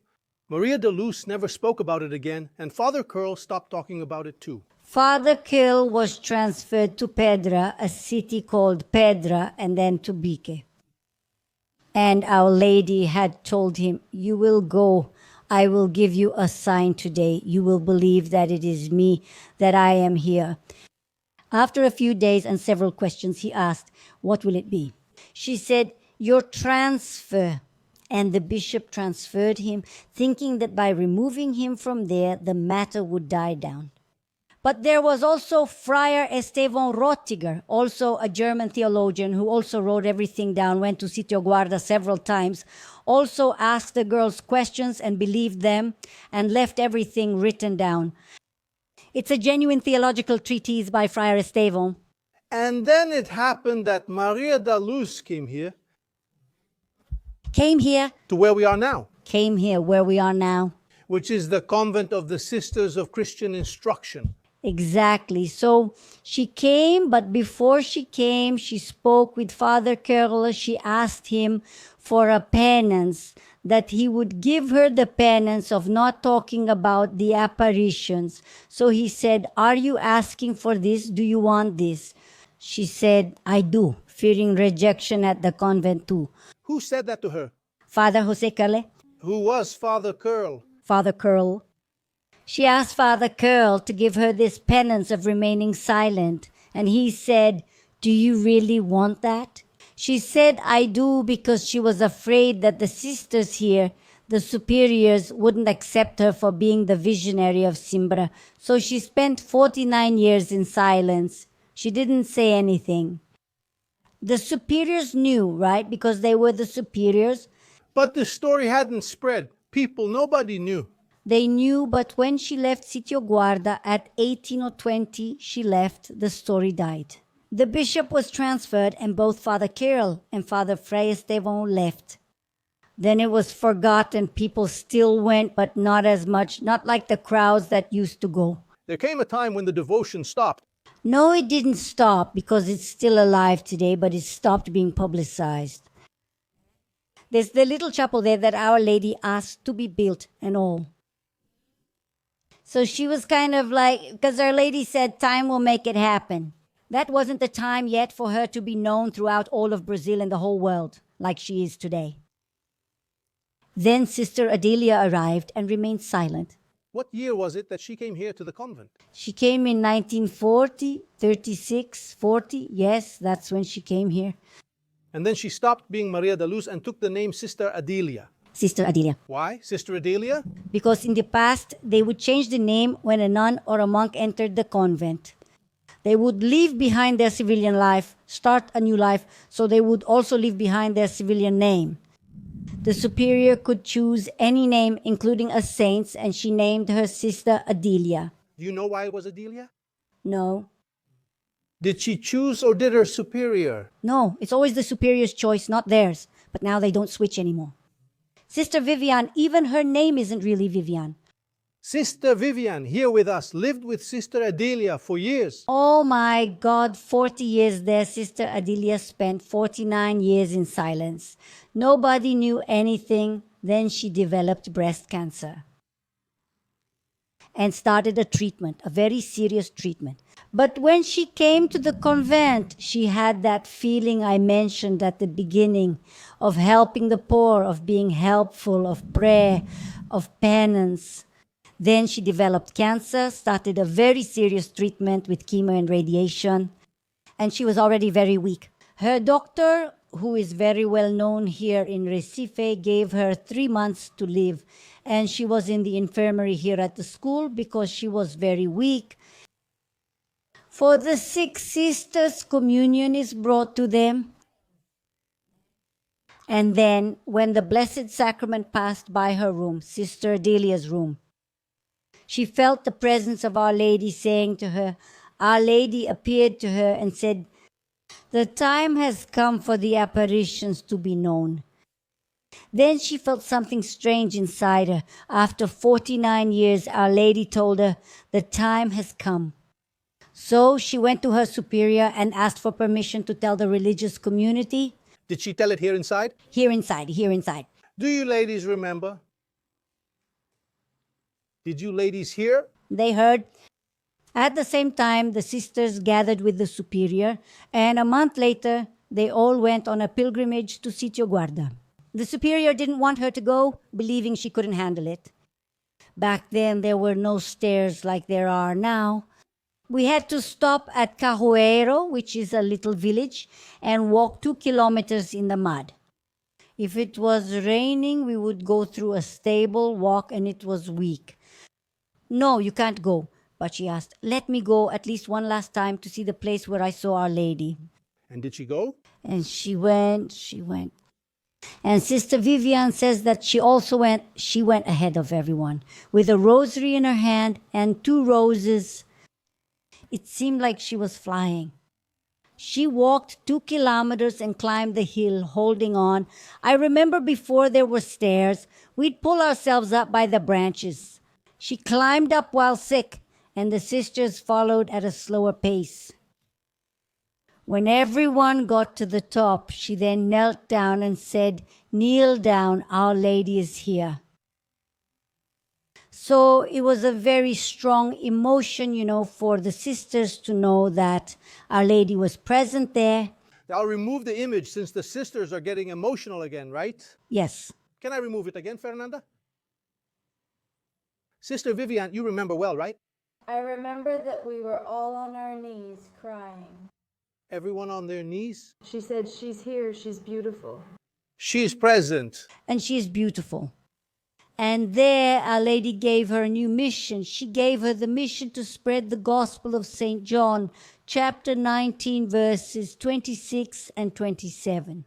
Maria de Luz never spoke about it again, and Father Curl stopped talking about it too. Father Curl was transferred to Pedra, a city called Pedra, and then to Bique. And Our Lady had told him, you will go. I will give you a sign today. You will believe that it is me, that I am here. After a few days and several questions, he asked, what will it be? She said, your transfer. And the bishop transferred him, thinking that by removing him from there, the matter would die down. But there was also Friar Esteban Rottiger, also a German theologian who also wrote everything down, went to Sitio Guarda several times, also asked the girls questions and believed them, and left everything written down. It's a genuine theological treatise by Friar Esteban. And then it happened that Maria da Luz came here. Came here To where we are now, where we are now. which is the convent of the Sisters of Christian Instruction. Exactly. So she came, but before she came, she spoke with Father Curl. She asked him for a penance, that he would give her the penance of not talking about the apparitions. So he said, are you asking for this? Do you want this? She said, I do, fearing rejection at the convent too. Who said that to her? Father Jose Curl? Who was Father Curl? Father Curl. She asked Father Curl to give her this penance of remaining silent, and he said, do you really want that? She said, I do, because she was afraid that the sisters here, the superiors, wouldn't accept her for being the visionary of Cimbra. So she spent 49 years in silence. She didn't say anything. The superiors knew, right? Because they were the superiors. But the story hadn't spread. Nobody knew. They knew, but when she left Sitio Guarda at 18 or 20, she left, the story died. The bishop was transferred, and both Father Curl and Father Fray Esteban left. Then it was forgotten. People still went, but not as much, not like the crowds that used to go. There came a time when the devotion stopped. No, it didn't stop, because it's still alive today, but it stopped being publicized. There's the little chapel there that Our Lady asked to be built and all. So she was kind of like, because Our Lady said time will make it happen. That wasn't the time yet for her to be known throughout all of Brazil and the whole world, like she is today. Then Sister Adélia arrived and remained silent. What year was it that she came here to the convent? She came in 1940, 36, 40. Yes, that's when she came here. And then she stopped being Maria de Luz and took the name Sister Adélia. Sister Adélia. Why? Sister Adélia? Because in the past, they would change the name when a nun or a monk entered the convent. They would leave behind their civilian life, start a new life, so they would also leave behind their civilian name. The superior could choose any name, including a saint's, and she named her Sister Adélia. Do you know why it was Adélia? No. Did she choose or did her superior? No, it's always the superior's choice, not theirs. But now they don't switch anymore. Sister Vivian, even her name isn't really Vivian. Sister Vivian, here with us, lived with Sister Adélia for years. Oh my God, 40 years there. Sister Adélia spent 49 years in silence. Nobody knew anything. Then she developed breast cancer and started a treatment, a very serious treatment. But when she came to the convent, she had that feeling I mentioned at the beginning of helping the poor, of being helpful, of prayer, of penance. Then she developed cancer, started a very serious treatment with chemo and radiation, and she was already very weak. Her doctor, who is very well known here in Recife, gave her 3 months to live, and she was in the infirmary here at the school because she was very weak. For the sick sisters, communion is brought to them. And then, when the Blessed Sacrament passed by her room, Sister Adélia's room, she felt the presence of Our Lady saying to her, Our Lady appeared to her and said, the time has come for the apparitions to be known. Then she felt something strange inside her. After 49 years, Our Lady told her, the time has come. So she went to her superior and asked for permission to tell the religious community. Did she tell it here inside? Here inside. Do you ladies remember? Did you ladies hear? They heard. At the same time, the sisters gathered with the superior, and a month later, they all went on a pilgrimage to Sitio Guarda. The superior didn't want her to go, believing she couldn't handle it. Back then, there were no stairs like there are now. We had to stop at Cajueiro, which is a little village, and walk 2 kilometers in the mud. If it was raining, we would go through a stable walk, and it was weak. No, you can't go. But she asked, let me go at least one last time to see the place where I saw Our Lady. And did she go? And she went. And Sister Vivian says that she also went. She went ahead of everyone with a rosary in her hand and 2 roses. It seemed like she was flying. She walked 2 kilometers and climbed the hill, holding on. I remember before there were stairs, we'd pull ourselves up by the branches. She climbed up while sick, and the sisters followed at a slower pace. When everyone got to the top, she then knelt down and said, kneel down, Our Lady is here. So it was a very strong emotion, for the sisters to know that Our Lady was present there. I'll remove the image since the sisters are getting emotional again, right? Yes. Can I remove it again, Fernanda? Sister Vivian, you remember well, right? I remember that we were all on our knees crying. Everyone on their knees? She said, she's here, she's beautiful. She is present. And she is beautiful. And there Our Lady gave her a new mission. She gave her the mission to spread the Gospel of St. John, chapter 19, verses 26 and 27.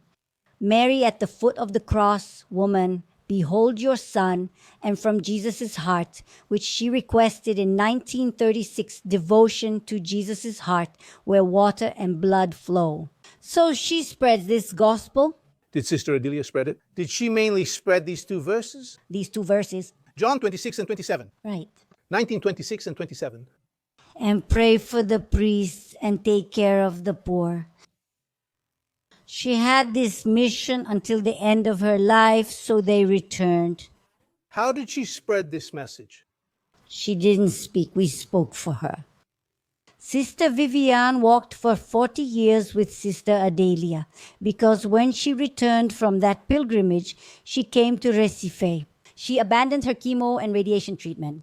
Mary at the foot of the cross, woman, behold your son, and from Jesus' heart, which she requested in 1936, devotion to Jesus' heart, where water and blood flow. So she spreads this gospel. Did Sister Adélia spread it? Did she mainly spread these 2 verses? These 2 verses. John 26 and 27. Right. 1926 and 27. And pray for the priests and take care of the poor. She had this mission until the end of her life, so they returned. How did she spread this message? She didn't speak. We spoke for her. Sister Vivian walked for 40 years with Sister Adélia, because when she returned from that pilgrimage, she came to Recife. She abandoned her chemo and radiation treatment.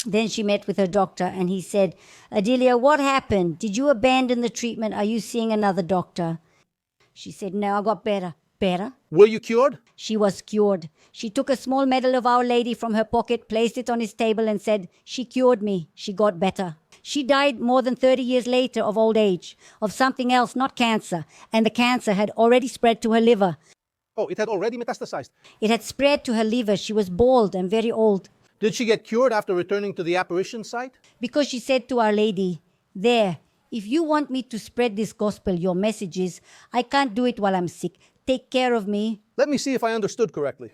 Then she met with her doctor, and he said, Adélia, what happened? Did you abandon the treatment? Are you seeing another doctor? She said, no, I got better. Better? Were you cured? She was cured. She took a small medal of Our Lady from her pocket, placed it on his table, and said, she cured me. She got better. She died more than 30 years later of old age, of something else, not cancer, and the cancer had already spread to her liver. Oh, it had already metastasized. It had spread to her liver. She was bald and very old. Did she get cured after returning to the apparition site? Because she said to Our Lady, there, if you want me to spread this gospel, your messages, I can't do it while I'm sick. Take care of me. Let me see if I understood correctly.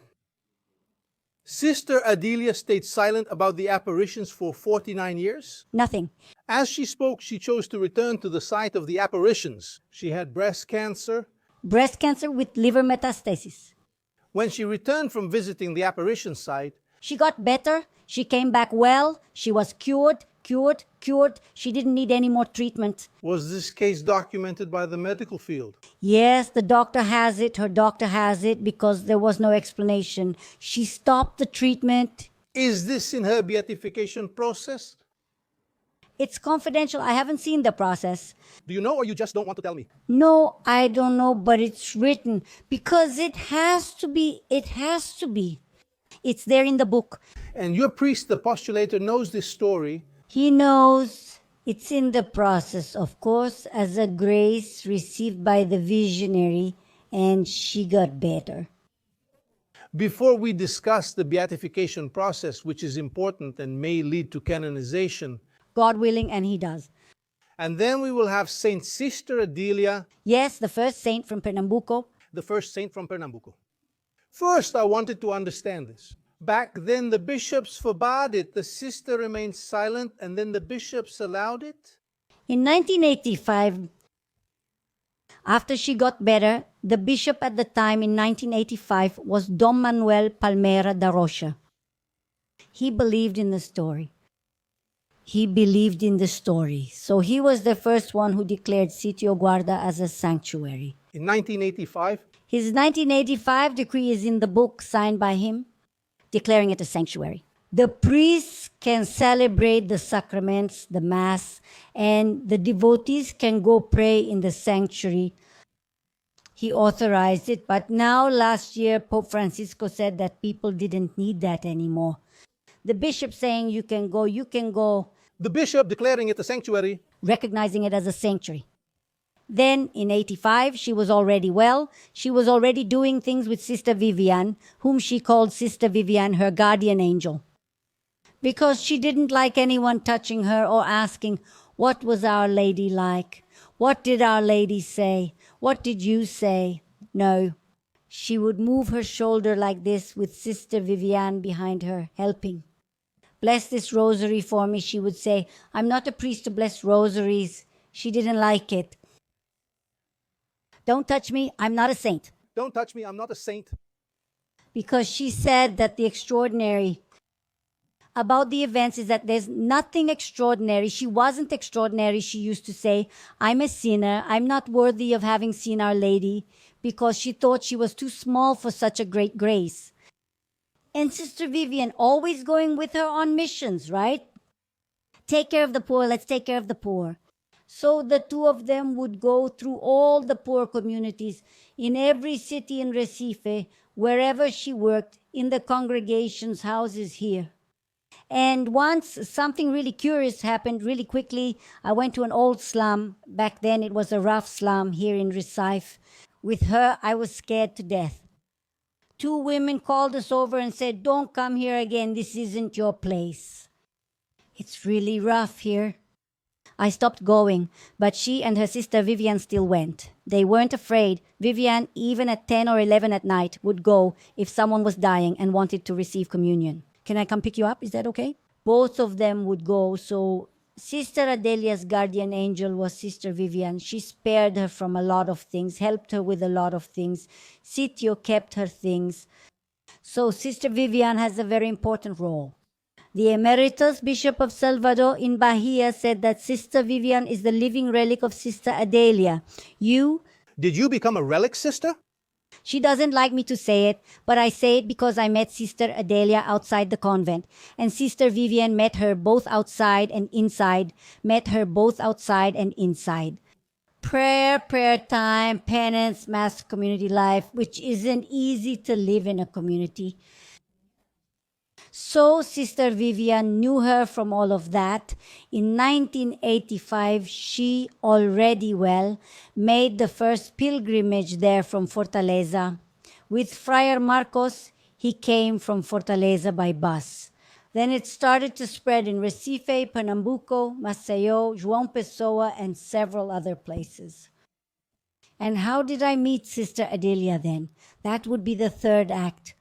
Sister Adélia stayed silent about the apparitions for 49 years? Nothing. As she spoke, she chose to return to the site of the apparitions. She had breast cancer. Breast cancer with liver metastasis. When she returned from visiting the apparition site, she got better. She came back well. She was cured. She didn't need any more treatment. Was this case documented by the medical field? Yes, the doctor has it. Her doctor has it because there was no explanation. She stopped the treatment. Is this in her beatification process? It's confidential. I haven't seen the process. Do you know, or you just don't want to tell me? No, I don't know, but it's written because it has to be. It has to be. It's there in the book. And your priest, the postulator, knows this story. He knows. It's in the process, of course, as a grace received by the visionary, and she got better. Before we discuss the beatification process, which is important and may lead to canonization, God willing, and he does. and then we will have Saint Sister Adélia, Yes, the first saint from Pernambuco. the first saint from Pernambuco. First, I wanted to understand this. Back then, the bishops forbade it. The sister remained silent, and then the bishops allowed it. In 1985, after she got better, the bishop at the time in 1985 was Dom Manuel Palmera da Rocha. He believed in the story. So he was the first one who declared Sitio Guarda as a sanctuary. In 1985, His 1985 decree is in the book signed by him, declaring it a sanctuary. The priests can celebrate the sacraments, the Mass, and the devotees can go pray in the sanctuary. He authorized it, but now last year Pope Francisco said that people didn't need that anymore. The bishop saying you can go, the bishop declaring it a sanctuary. recognizing it as a sanctuary. Then in 85, she was already well. She was already doing things with Sister Vivian, whom she called Sister Vivian, her guardian angel. Because she didn't like anyone touching her or asking, what was Our Lady like? What did Our Lady say? What did you say? No. She would move her shoulder like this with Sister Vivian behind her, helping. Bless this rosary for me, she would say. I'm not a priest to bless rosaries. She didn't like it. Don't touch me, I'm not a saint. Don't touch me, I'm not a saint. Because she said that the extraordinary about the events is that there's nothing extraordinary. She wasn't extraordinary, she used to say. I'm a sinner. I'm not worthy of having seen Our Lady, because she thought she was too small for such a great grace. And Sister Vivian always going with her on missions, right? Take care of the poor, let's take care of the poor. So the two of them would go through all the poor communities in every city in Recife, wherever she worked, in the congregation's houses here. And once something really curious happened really quickly. I went to an old slum. Back then it was a rough slum here in Recife. With her, I was scared to death. 2 women called us over and said, don't come here again. This isn't your place. It's really rough here. I stopped going, but she and her sister Vivian still went. They weren't afraid. Vivian, even at 10 or 11 at night, would go if someone was dying and wanted to receive communion. Can I come pick you up? Is that okay? Both of them would go. So Sister Adélia's guardian angel was Sister Vivian. She spared her from a lot of things, helped her with a lot of things. Sitio kept her things. So Sister Vivian has a very important role. The Emeritus Bishop of Salvador in Bahia said that Sister Vivian is the living relic of Sister Adélia. Did you become a relic, sister? She doesn't like me to say it, but I say it because I met Sister Adélia outside the convent, and Sister Vivian met her both outside and inside, Prayer time, penance, Mass, community life, which isn't easy to live in a community. So Sister Vivian knew her from all of that. In 1985, she, already well, made the first pilgrimage there from Fortaleza. With Friar Marcos, he came from Fortaleza by bus. Then it started to spread in Recife, Pernambuco, Maceió, João Pessoa, and several other places. And how did I meet Sister Adélia then? That would be the third act.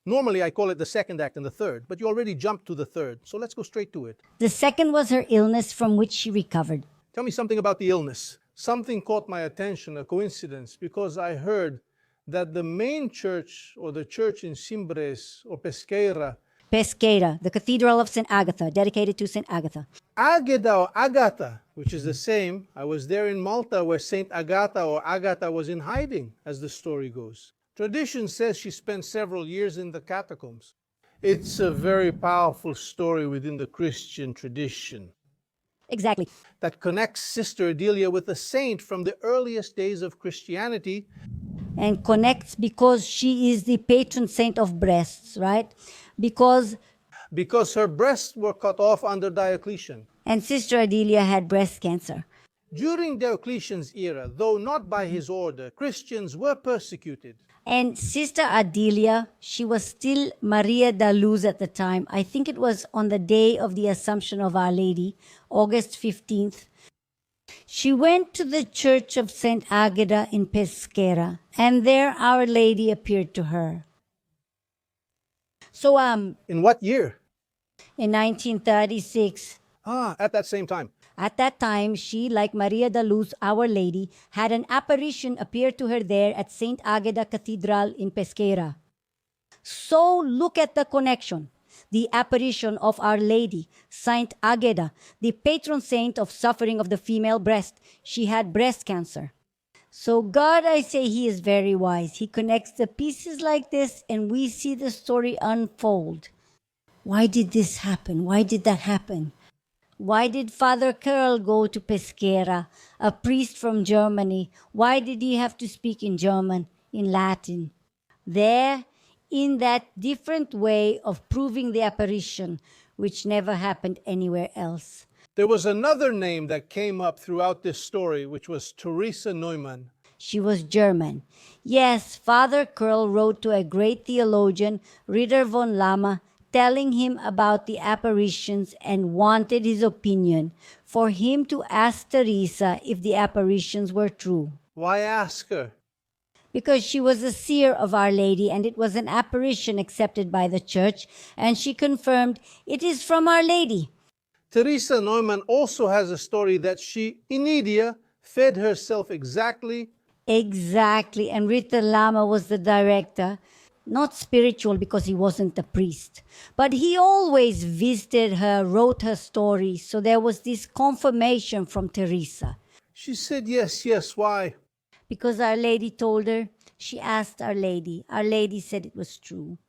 Normally, I call it the second act and the third, but you already jumped to the third, so let's go straight to it. The second was her illness, from which she recovered. Tell me something about the illness. Something caught my attention, a coincidence, because I heard that the main church, or the church in Cimbres or Pesqueira, the Cathedral of St. Agatha, dedicated to St. Agatha. Águeda or Agatha, which is the same. I was there in Malta where St. Agatha or Agatha was in hiding, as the story goes. Tradition says she spent several years in the catacombs. It's a very powerful story within the Christian tradition. Exactly. That connects Sister Adélia with a saint from the earliest days of Christianity. And connects because she is the patron saint of breasts, right? Because because her breasts were cut off under Diocletian. And Sister Adélia had breast cancer. During Diocletian's era, though not by his order, Christians were persecuted. And Sister Adélia, she was still Maria da Luz at the time. I think it was on the day of the Assumption of Our Lady, August 15th. She went to the church of St. Águeda in Pesquera, and there Our Lady appeared to her. So, In what year? in 1936, At that same time. at that time, she, like Maria da Luz, Our Lady, had an apparition appear to her there at St. Águeda Cathedral in Pesquera. So look at the connection. The apparition of Our Lady, Saint Águeda, the patron saint of suffering of the female breast. She had breast cancer. So God, I say, He is very wise. He connects the pieces like this and we see the story unfold. Why did this happen? Why did that happen? Why did Father Curl go to Pesquera, a priest from Germany? Why did he have to speak in German, in Latin? There, in that different way of proving the apparition, which never happened anywhere else. There was another name that came up throughout this story, which was Teresa Neumann. She was German. Yes, Father Curl wrote to a great theologian, Ritter von Lama, telling him about the apparitions and wanted his opinion for him to ask Teresa if the apparitions were true. Why ask her? Because she was a seer of Our Lady and it was an apparition accepted by the church, and she confirmed it is from Our Lady. Teresa Neumann also has a story that she, in India, fed herself exactly. Exactly, and Ritter Lama was the director. Not spiritual because he wasn't a priest, but he always visited her, wrote her stories, so there was this confirmation from Teresa. She said, yes, why? Because Our Lady told her, she asked Our Lady. Our Lady said it was true.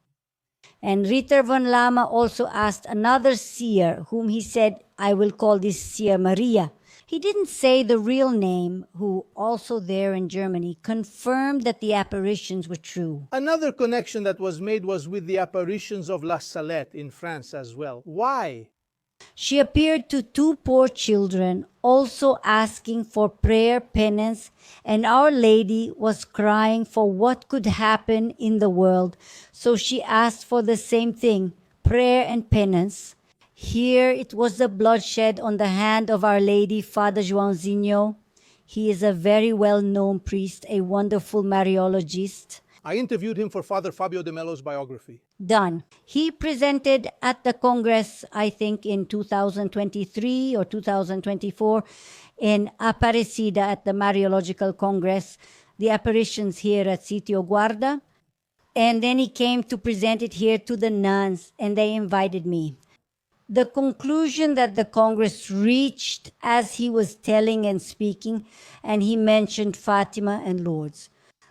And Ritter von Lama also asked another seer, whom he said, I will call this seer Maria. He didn't say the real name, who also there in Germany confirmed that the apparitions were true. Another connection that was made was with the apparitions of La Salette in France as well. Why? She appeared to two poor children, also asking for prayer, penance, and Our Lady was crying for what could happen in the world. So she asked for the same thing, prayer and penance. Here it was the bloodshed on the hand of Our Lady, Father Joãozinho. He is a very well-known priest, a wonderful Mariologist. I interviewed him for Father Fabio de Mello's biography. Done. He presented at the Congress, I think in 2023 or 2024, in Aparecida at the Mariological Congress, the apparitions here at Sitio Guarda. And then he came to present it here to the nuns, and they invited me. The conclusion that the Congress reached as he was telling and speaking, and he mentioned Fatima and Lourdes.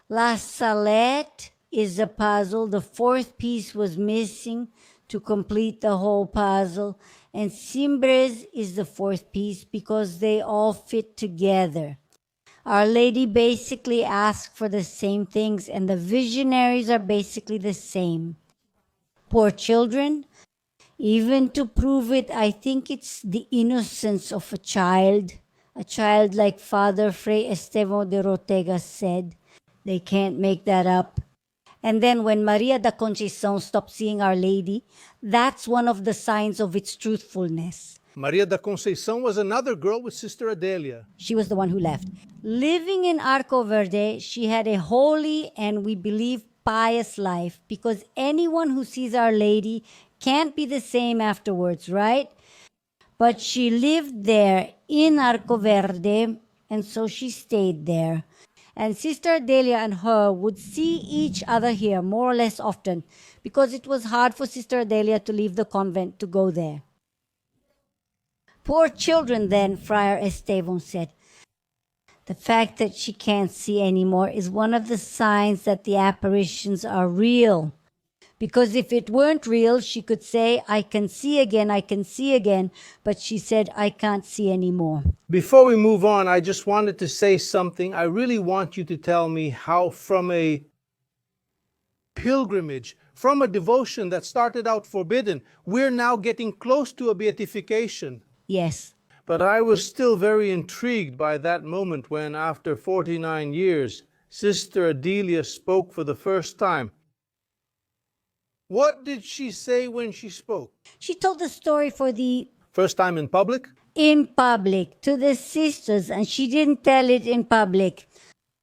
La Salette is a puzzle. The fourth piece was missing to complete the whole puzzle. And Cimbres is the fourth piece because they all fit together. Our Lady basically asked for the same things, and the visionaries are basically the same. Poor children. Even to prove it, I think it's the innocence of a child like Father Fray Esteban de Ortega said. They can't make that up. And then when Maria da Concepción stopped seeing Our Lady, that's one of the signs of its truthfulness. Maria da Conceição was another girl with Sister Adélia. She was the one who left. Living in Arco Verde, she had a holy and we believe pious life, because anyone who sees Our Lady can't be the same afterwards, right? But she lived there in Arco Verde, and so she stayed there. And Sister Adélia and her would see each other here more or less often, because it was hard for Sister Adélia to leave the convent to go there. Poor children then, Friar Esteban said. The fact that she can't see anymore is one of the signs that the apparitions are real. Because if it weren't real, she could say, I can see again, but she said, I can't see anymore. Before we move on, I just wanted to say something. I really want you to tell me how, from a pilgrimage, From a devotion that started out forbidden, we're now getting close to a beatification. Yes. But I was still very intrigued by that moment when, after 49 years, Sister Adélia spoke for the first time. What did she say when she spoke? She told the story for the First time in public? in public to the sisters, and she didn't tell it in public.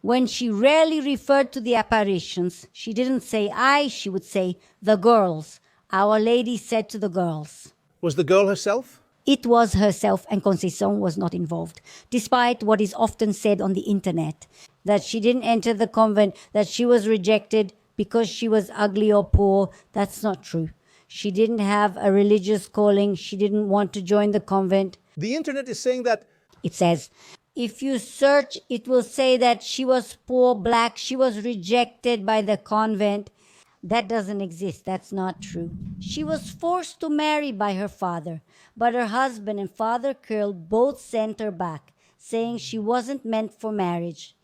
When she rarely referred to the apparitions, she didn't say I, she would say the girls. Our Lady said to the girls. Was the girl herself? It was herself, and Conceição was not involved, despite what is often said on the internet, that she didn't enter the convent, that she was rejected because she was ugly or poor. That's not true. She didn't have a religious calling. She didn't want to join the convent. The internet is saying that. It says, if you search, it will say that she was poor, black, she was rejected by the convent. That doesn't exist. That's not true. She was forced to marry by her father, but her husband and Father Curl both sent her back, saying she wasn't meant for marriage.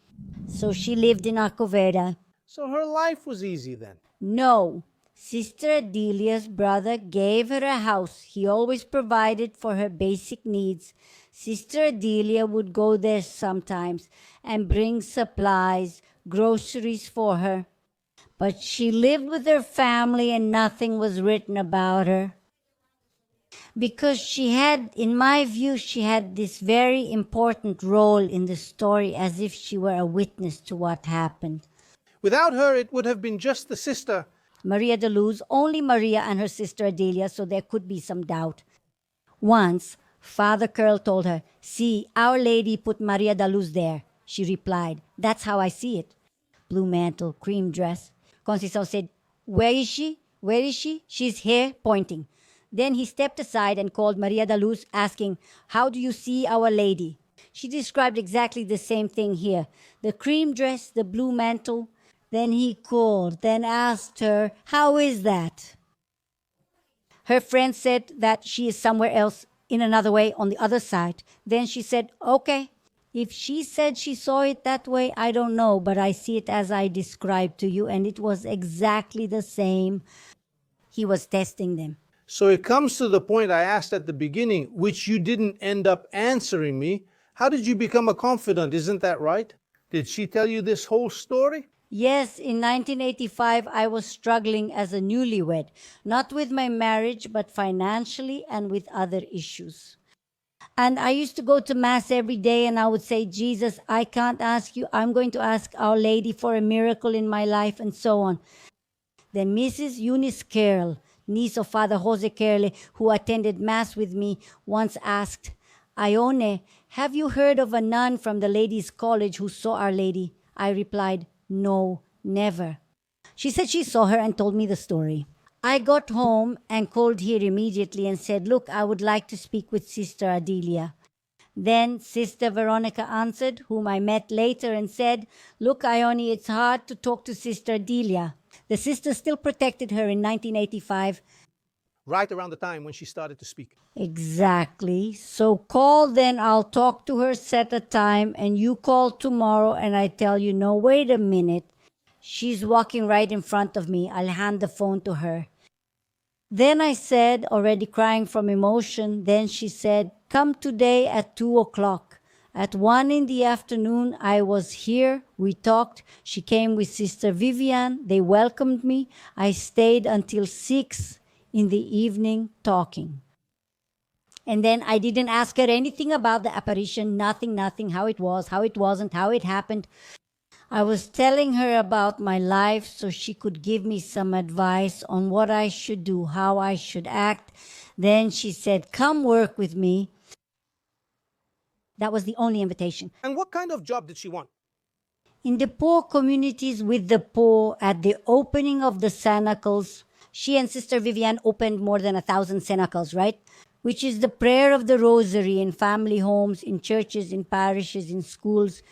So she lived in Acovera. So her life was easy then. No. Sister Adelia's brother gave her a house. He always provided for her basic needs. Sister Adélia would go there sometimes and bring supplies, groceries for her. But she lived with her family and nothing was written about her. Because she had, in my view, she had this very important role in the story, as if she were a witness to what happened. Without her, it would have been just the sister. Maria de Luz, only Maria and her sister Adélia, so there could be some doubt. Once, Father Curl told her, see, Our Lady put Maria de Luz there. She replied, that's how I see it. Blue mantle, cream dress. Conceição said, where is she? Where is she? She's here, pointing. Then he stepped aside and called Maria de Luz, asking, how do you see Our Lady? She described exactly the same thing here. The cream dress, the blue mantle. Then he called, then asked her, how is that? Her friend said that she is somewhere else, in another way, on the other side. Then she said, okay. If she said she saw it that way, I don't know, but I see it as I described to you, and it was exactly the same. He was testing them. So it comes to the point I asked at the beginning, which you didn't end up answering me. How did you become a confidant? Isn't that right? Did she tell you this whole story? Yes, in 1985, I was struggling as a newlywed, not with my marriage, but financially and with other issues. And I used to go to Mass every day and I would say, Jesus, I can't ask you. I'm going to ask Our Lady for a miracle in my life, and so on. Then Mrs. Eunice Carroll, niece of Father Jose Carle, who attended Mass with me, once asked, Ione, have you heard of a nun from the Ladies' College who saw Our Lady? I replied, no, never. She said she saw her and told me the story. I got home and called here immediately and said, look, I would like to speak with Sister Adélia. Then Sister Veronica answered, whom I met later, and said, look, Ione, it's hard to talk to Sister Adélia. The sister still protected her in 1985. Right around the time when she started to speak. Exactly. So call then, I'll talk to her, set a time, and you call tomorrow and I tell you, no, wait a minute. She's walking right in front of me. I'll hand the phone to her. Then I said, already crying from emotion, then she said, come today at 2:00. At 1 in the afternoon, I was here. We talked. She came with Sister Vivian. They welcomed me. I stayed until 6 in the evening talking. And then I didn't ask her anything about the apparition, nothing, how it was, how it wasn't, how it happened. I was telling her about my life so she could give me some advice on what I should do, how I should act. Then she said, come work with me. That was the only invitation. And what kind of job did she want? In the poor communities with the poor, at the opening of the cenacles, she and Sister Vivian opened more than 1,000 cenacles, right? Which is the prayer of the rosary in family homes, in churches, in parishes, in schools.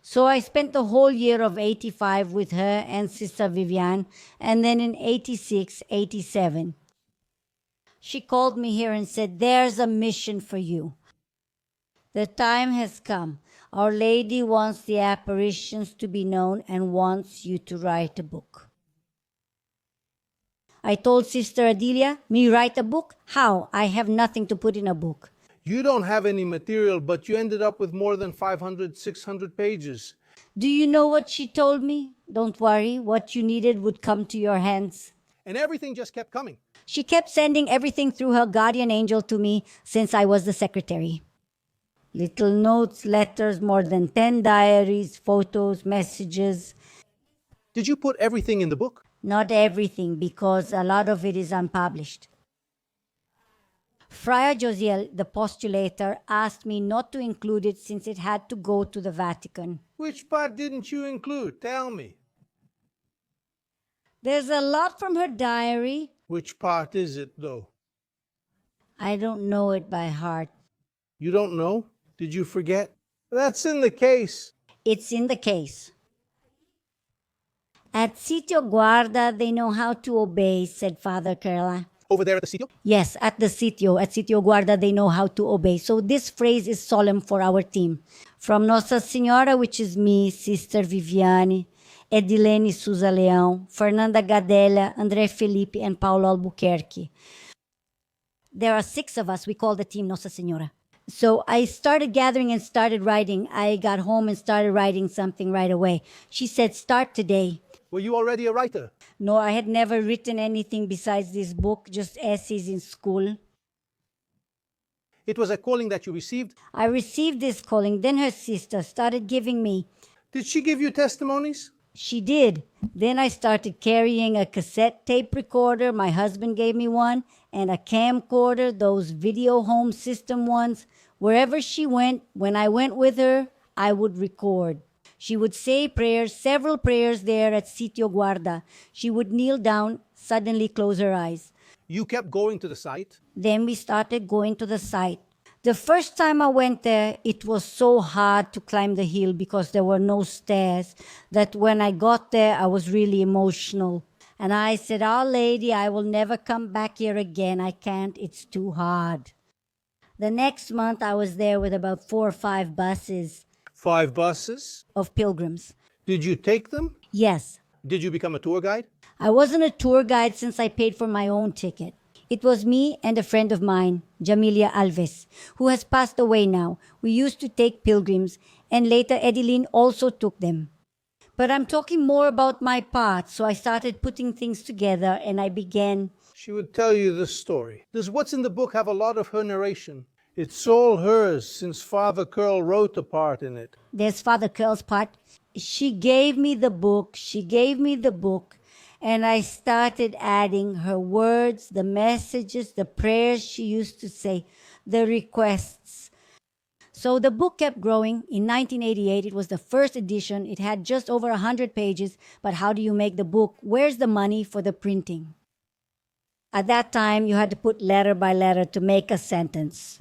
So I spent the whole year of 85 with her and Sister Vivian, and then in 86, 87, she called me here and said, there's a mission for you. The time has come. Our Lady wants the apparitions to be known and wants you to write a book. I told Sister Adélia, me write a book? How? I have nothing to put in a book. You don't have any material, but you ended up with more than 500, 600 pages. Do you know what she told me? Don't worry, what you needed would come to your hands. And everything just kept coming. She kept sending everything through her guardian angel to me since I was the secretary. Little notes, letters, more than 10 diaries, photos, messages. Did you put everything in the book? Not everything, because a lot of it is unpublished. Friar Josiel, the postulator, asked me not to include it since it had to go to the Vatican. Which part didn't you include? Tell me. There's a lot from her diary. Which part is it, though? I don't know it by heart. You don't know? Did you forget? That's in the case. It's in the case. At Sitio Guarda, they know how to obey, said Father Carla. Over there at the sitio? Yes, at Sitio Guarda, they know how to obey. So this phrase is solemn for our team. From Nossa Senhora, which is me, Sister Viviane, Edilene Souza Leão, Fernanda Gadelha, André Felipe, and Paulo Albuquerque. There are 6 of us. We call the team Nossa Senhora. So I started gathering and started writing. I got home and started writing something right away. She said, start today. Were you already a writer? No, I had never written anything besides this book, just essays in school. It was a calling that you received. I received this calling. Then her sister started giving me. Did she give you testimonies? She did. Then I started carrying a cassette tape recorder. My husband gave me one. And a camcorder, those video home system ones. Wherever she went, when I went with her, I would record. She would say prayers, several prayers there at Sitio Guarda. She would kneel down, suddenly close her eyes. You kept going to the site? Then we started going to the site. The first time I went there, it was so hard to climb the hill because there were no stairs that when I got there, I was really emotional. And I said, Our Lady, I will never come back here again. I can't. It's too hard. The next month, I was there with about 4 or 5 buses. 5 buses? Of pilgrims. Did you take them? Yes. Did you become a tour guide? I wasn't a tour guide since I paid for my own ticket. It was me and a friend of mine, Jamilia Alves, who has passed away now. We used to take pilgrims, and later Edeline also took them. But I'm talking more about my part, so I started putting things together and I began. She would tell you the story. Does what's in the book have a lot of her narration? It's all hers since Father Curl wrote a part in it. There's Father Curl's part. She gave me the book, and I started adding her words, the messages, the prayers she used to say, the requests. So the book kept growing. In 1988, it was the first edition. It had just over 100 pages. But how do you make the book? Where's the money for the printing? At that time, you had to put letter by letter to make a sentence.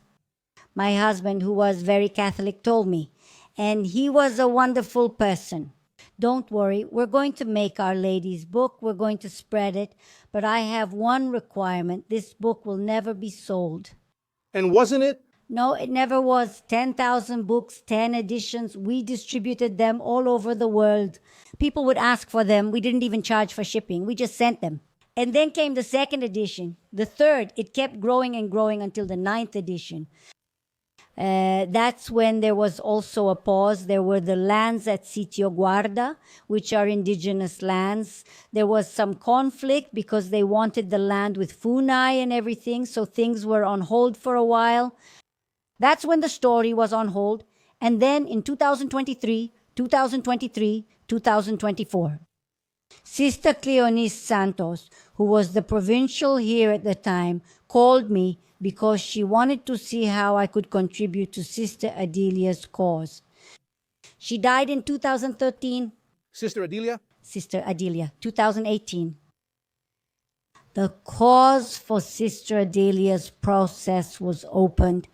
My husband, who was very Catholic, told me, and he was a wonderful person. Don't worry, we're going to make Our Lady's book. We're going to spread it. But I have one requirement. This book will never be sold. And wasn't it? No, it never was. 10,000 books, 10 editions. We distributed them all over the world. People would ask for them. We didn't even charge for shipping. We just sent them. And then came the 2nd edition, the 3rd. It kept growing and growing until the 9th edition. That's when there was also a pause. There were the lands at Sitio Guarda, which are indigenous lands. There was some conflict because they wanted the land with funai and everything, so things were on hold for a while. That's when the story was on hold. And then in 2023, 2024, Sister Cleonice Santos, who was the provincial here at the time, called me because she wanted to see how I could contribute to Sister Adelia's cause. She died in 2013. Sister Adélia? Sister Adélia, 2018. The cause for Sister Adelia's process was opened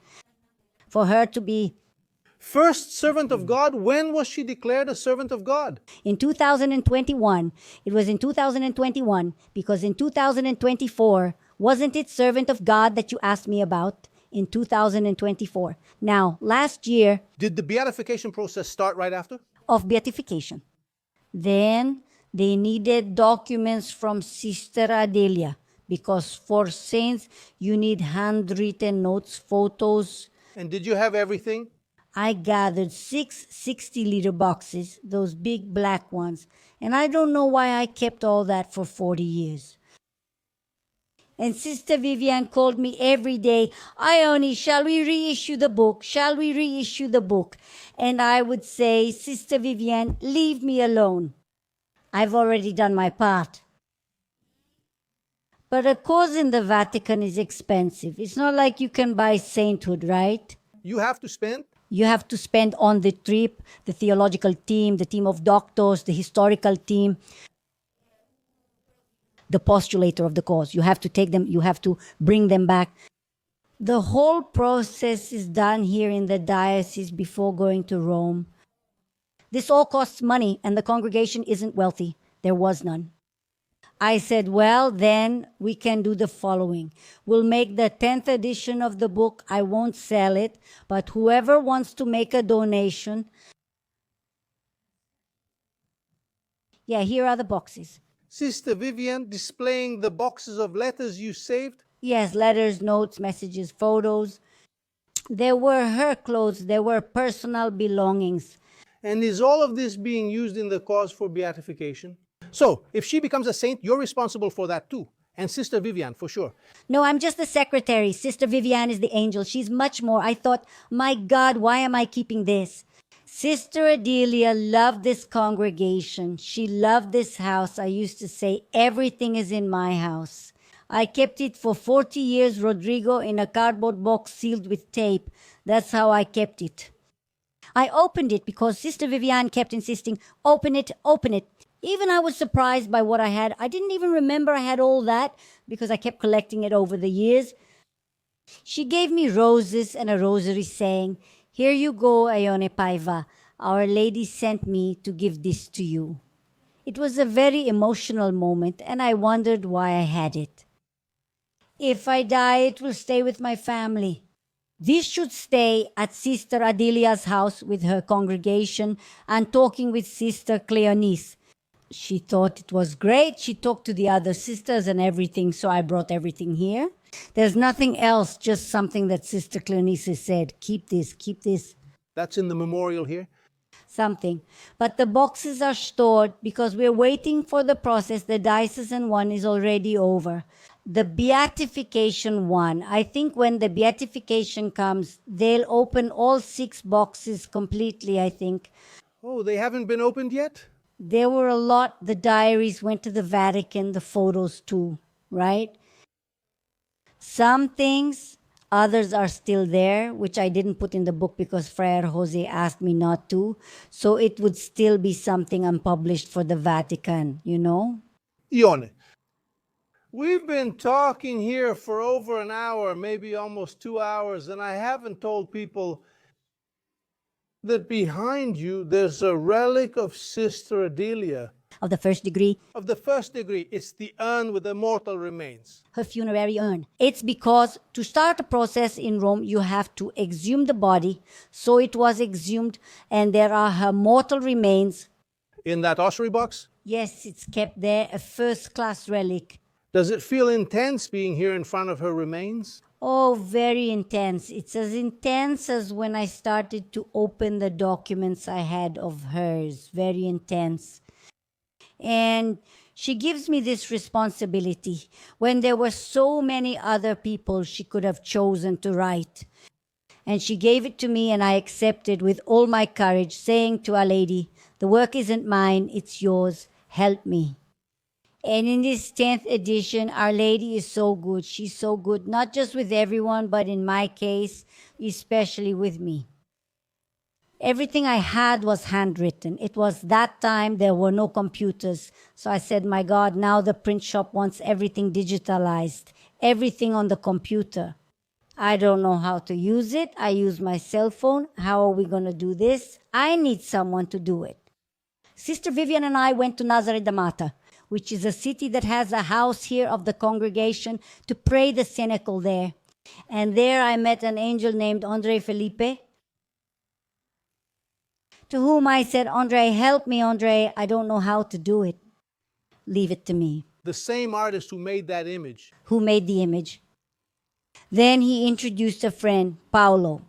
for her to be First servant of God? When was she declared a servant of God? in 2021. It was in 2021 because in 2024, wasn't it servant of God that you asked me about in 2024? Now, last year Did the beatification process start right after? of beatification. Then They needed documents from Sister Adélia because for saints you need handwritten notes, photos. And did you have everything? I gathered 6 60-liter boxes, those big black ones, and I don't know why I kept all that for 40 years. And Sister Vivian called me every day, Ione, shall we reissue the book? Shall we reissue the book? And I would say, Sister Vivian, leave me alone. I've already done my part. But a course in the Vatican is expensive. It's not like you can buy sainthood, right? You have to spend? You have to spend on the trip, the theological team, the team of doctors, the historical team, the postulator of the cause. You have to take them, you have to bring them back. The whole process is done here in the diocese before going to Rome. This all costs money, and the congregation isn't wealthy. There was none. I said, well, then we can do the following. We'll make the 10th edition of the book. I won't sell it, but whoever wants to make a donation. Yeah, here are the boxes. Sister Vivian displaying the boxes of letters you saved? Yes, letters, notes, messages, photos. There were her clothes. There were personal belongings. And is all of this being used in the cause for beatification? So, if she becomes a saint, you're responsible for that too. And Sister Vivian, for sure. No, I'm just the secretary. Sister Vivian is the angel. She's much more. I thought, my God, why am I keeping this? Sister Adélia loved this congregation. She loved this house. I used to say, everything is in my house. I kept it for 40 years, Rodrigo, in a cardboard box sealed with tape. That's how I kept it. I opened it because Sister Vivian kept insisting, open it, open it. Even I was surprised by what I had. I didn't even remember I had all that because I kept collecting it over the years. She gave me roses and a rosary saying, here you go, Ione Paiva. Our Lady sent me to give this to you. It was a very emotional moment and I wondered why I had it. If I die, it will stay with my family. This should stay at Sister Adélia's house with her congregation and talking with Sister Cleonice. She thought it was great. She talked to the other sisters and everything, so I brought everything here. There's nothing else, just something that Sister Cleonice said. Keep this, keep this. That's in the memorial here? Something. But the boxes are stored because we're waiting for the process. The diocesan one is already over. The beatification one, I think when the beatification comes, they'll open all 6 boxes completely, I think. Oh, they haven't been opened yet? There were a lot. The diaries went to the Vatican, the photos too, right? Some things, others are still there, which I didn't put in the book because Friar Jose asked me not to. So it would still be something unpublished for the Vatican, you know? Ione, we've been talking here for over an hour, maybe almost 2 hours, and I haven't told people that behind you there's a relic of Sister Adélia. Of the first degree. Of the first degree, it's the urn with the mortal remains. Her funerary urn. It's because to start a process in Rome, you have to exhume the body. So it was exhumed, and there are her mortal remains. In that ossuary box? Yes, it's kept there, a first-class relic. Does it feel intense being here in front of her remains? Oh, very intense. It's as intense as when I started to open the documents I had of hers. Very intense. And she gives me this responsibility when there were so many other people she could have chosen to write. And she gave it to me and I accepted with all my courage, saying to Our Lady, the work isn't mine, it's yours. Help me. And in this 10th edition, Our Lady is so good. She's so good, not just with everyone, but in my case, especially with me. Everything I had was handwritten. It was that time there were no computers. So I said, my God, now the print shop wants everything digitalized, everything on the computer. I don't know how to use it. I use my cell phone. How are we going to do this? I need someone to do it. Sister Vivian and I went to Nazareth de Mata, which is a city that has a house here of the congregation, to pray the cenacle there. And there I met an angel named Andre Felipe, to whom I said, Andre, help me, Andre. I don't know how to do it. Leave it to me. The same artist who made that image. Who made the image? Then he introduced a friend, Paolo.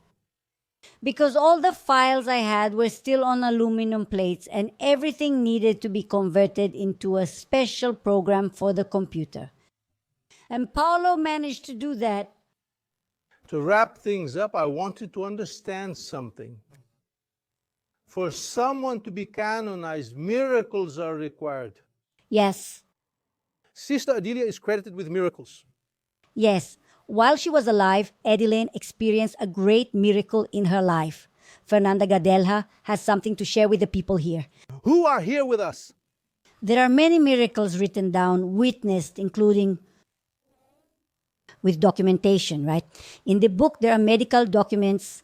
Because all the files I had were still on aluminum plates and everything needed to be converted into a special program for the computer. And Paolo managed to do that. To wrap things up, I want you to understand something. For someone to be canonized, miracles are required. Yes, Sister Adélia is credited with miracles. yes. While she was alive, Adélia experienced a great miracle in her life. Fernanda Gadelha has something to share with the people here. Who are here with us? There are many miracles written down, witnessed, including with documentation, right? In the book, there are medical documents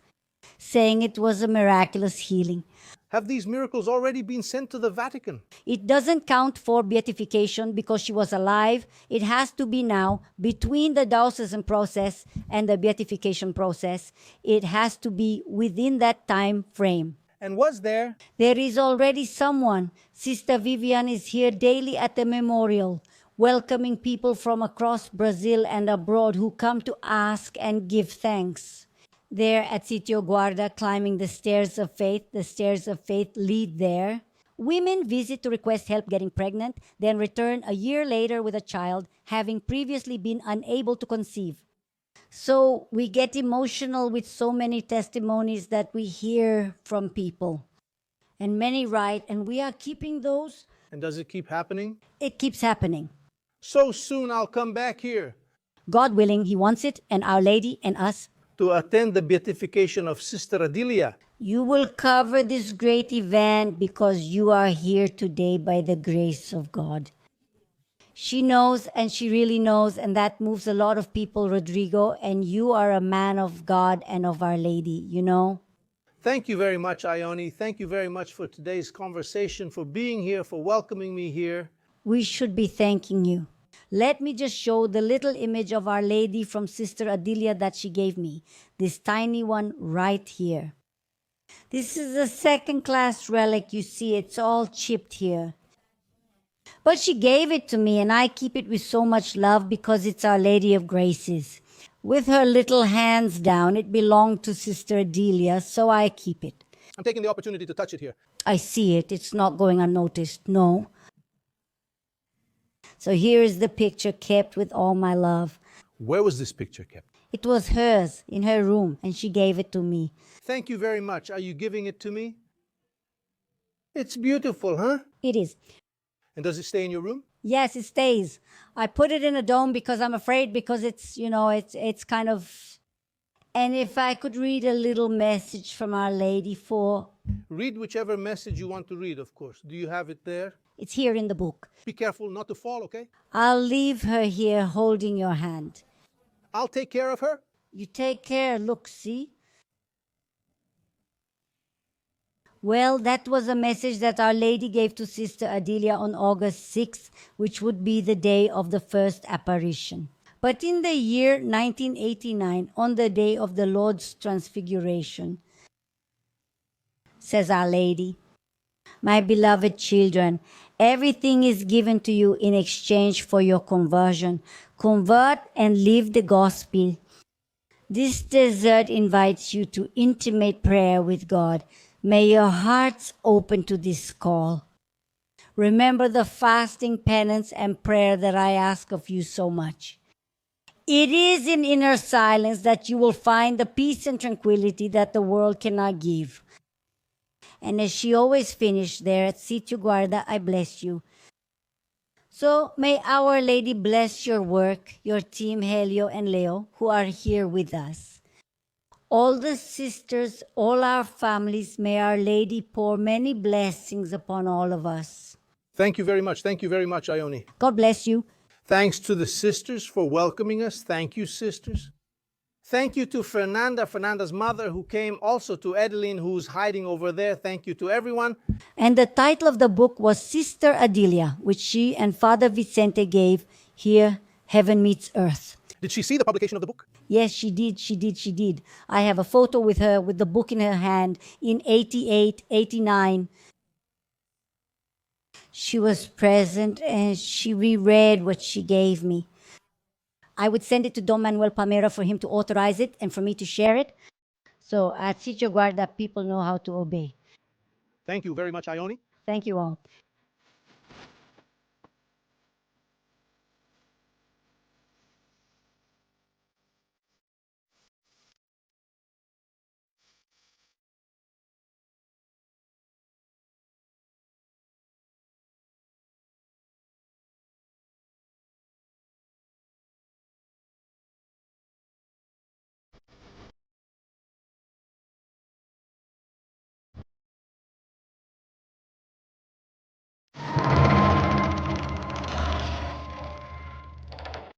saying it was a miraculous healing. Have these miracles already been sent to the Vatican? It doesn't count for beatification because she was alive. It has to be now between the diocesan process and the beatification process. It has to be within that time frame. And was there? There is already someone. Sister Vivian is here daily at the memorial, welcoming people from across Brazil and abroad who come to ask and give thanks. There at Sitio Guarda, climbing the stairs of faith lead there. Women visit to request help getting pregnant, then return a year later with a child, having previously been unable to conceive. So we get emotional with so many testimonies that we hear from people. And many write, and we are keeping those. And does it keep happening? It keeps happening. So soon I'll come back here God willing, He wants it, and Our Lady and us. to attend the beatification of Sister Adélia. You will cover this great event because you are here today by the grace of God. She knows, and she really knows, and that moves a lot of people, Rodrigo, and you are a man of God and of Our Lady, you know? Thank you very much, Ione. Thank you very much for today's conversation, for being here, for welcoming me here. We should be thanking you. Let me just show the little image of Our Lady from Sister Adélia that she gave me. This tiny one right here. This is a second-class relic, you see. It's all chipped here. But she gave it to me, and I keep it with so much love because it's Our Lady of Graces. With her little hands down, it belonged to Sister Adélia, so I keep it. I'm taking the opportunity to touch it here. I see it. It's not going unnoticed, no. So here is the picture kept with all my love. Where was this picture kept? It was hers in her room, and she gave it to me. Thank you very much. Are you giving it to me? It's beautiful, huh? It is. And does it stay in your room? Yes, it stays. I put it in a dome because I'm afraid because it's, you know, it's kind of... And if I could read a little message from Our Lady for... Read whichever message you want to read, of course. Do you have it there? It's here in the book. Be careful not to fall, okay? I'll leave her here holding your hand. I'll take care of her. You take care. Look, see? Well, that was a message that Our Lady gave to Sister Adélia on August 6th, which would be the day of the first apparition. But in the year 1989, on the day of the Lord's Transfiguration, says Our Lady, "My beloved children, everything is given to you in exchange for your conversion. Convert and live the gospel. This desert invites you to intimate prayer with God. May your hearts open to this call. Remember the fasting, penance, and prayer that I ask of you so much. It is in inner silence that you will find the peace and tranquility that the world cannot give." And as she always finished there at Sitio Guarda, I bless you. So may Our Lady bless your work, your team Helio and Leo, who are here with us. All the sisters, all our families, may Our Lady pour many blessings upon all of us. Thank you very much. Thank you very much, Ione. God bless you. Thanks to the sisters for welcoming us. Thank you, sisters. Thank you to Fernanda's mother, who came, also to Adeline, who's hiding over there. Thank you to everyone. And the title of the book was Sister Adélia, which she and Father Vicente gave here, Heaven Meets Earth. Did she see the publication of the book? Yes, she did. I have a photo with her with the book in her hand in 88, 89. She was present and she reread what she gave me. I would send it to Don Manuel Palmera for him to authorize it and for me to share it. So at Sitio Guarda, people know how to obey. Thank you very much, Ione. Thank you all.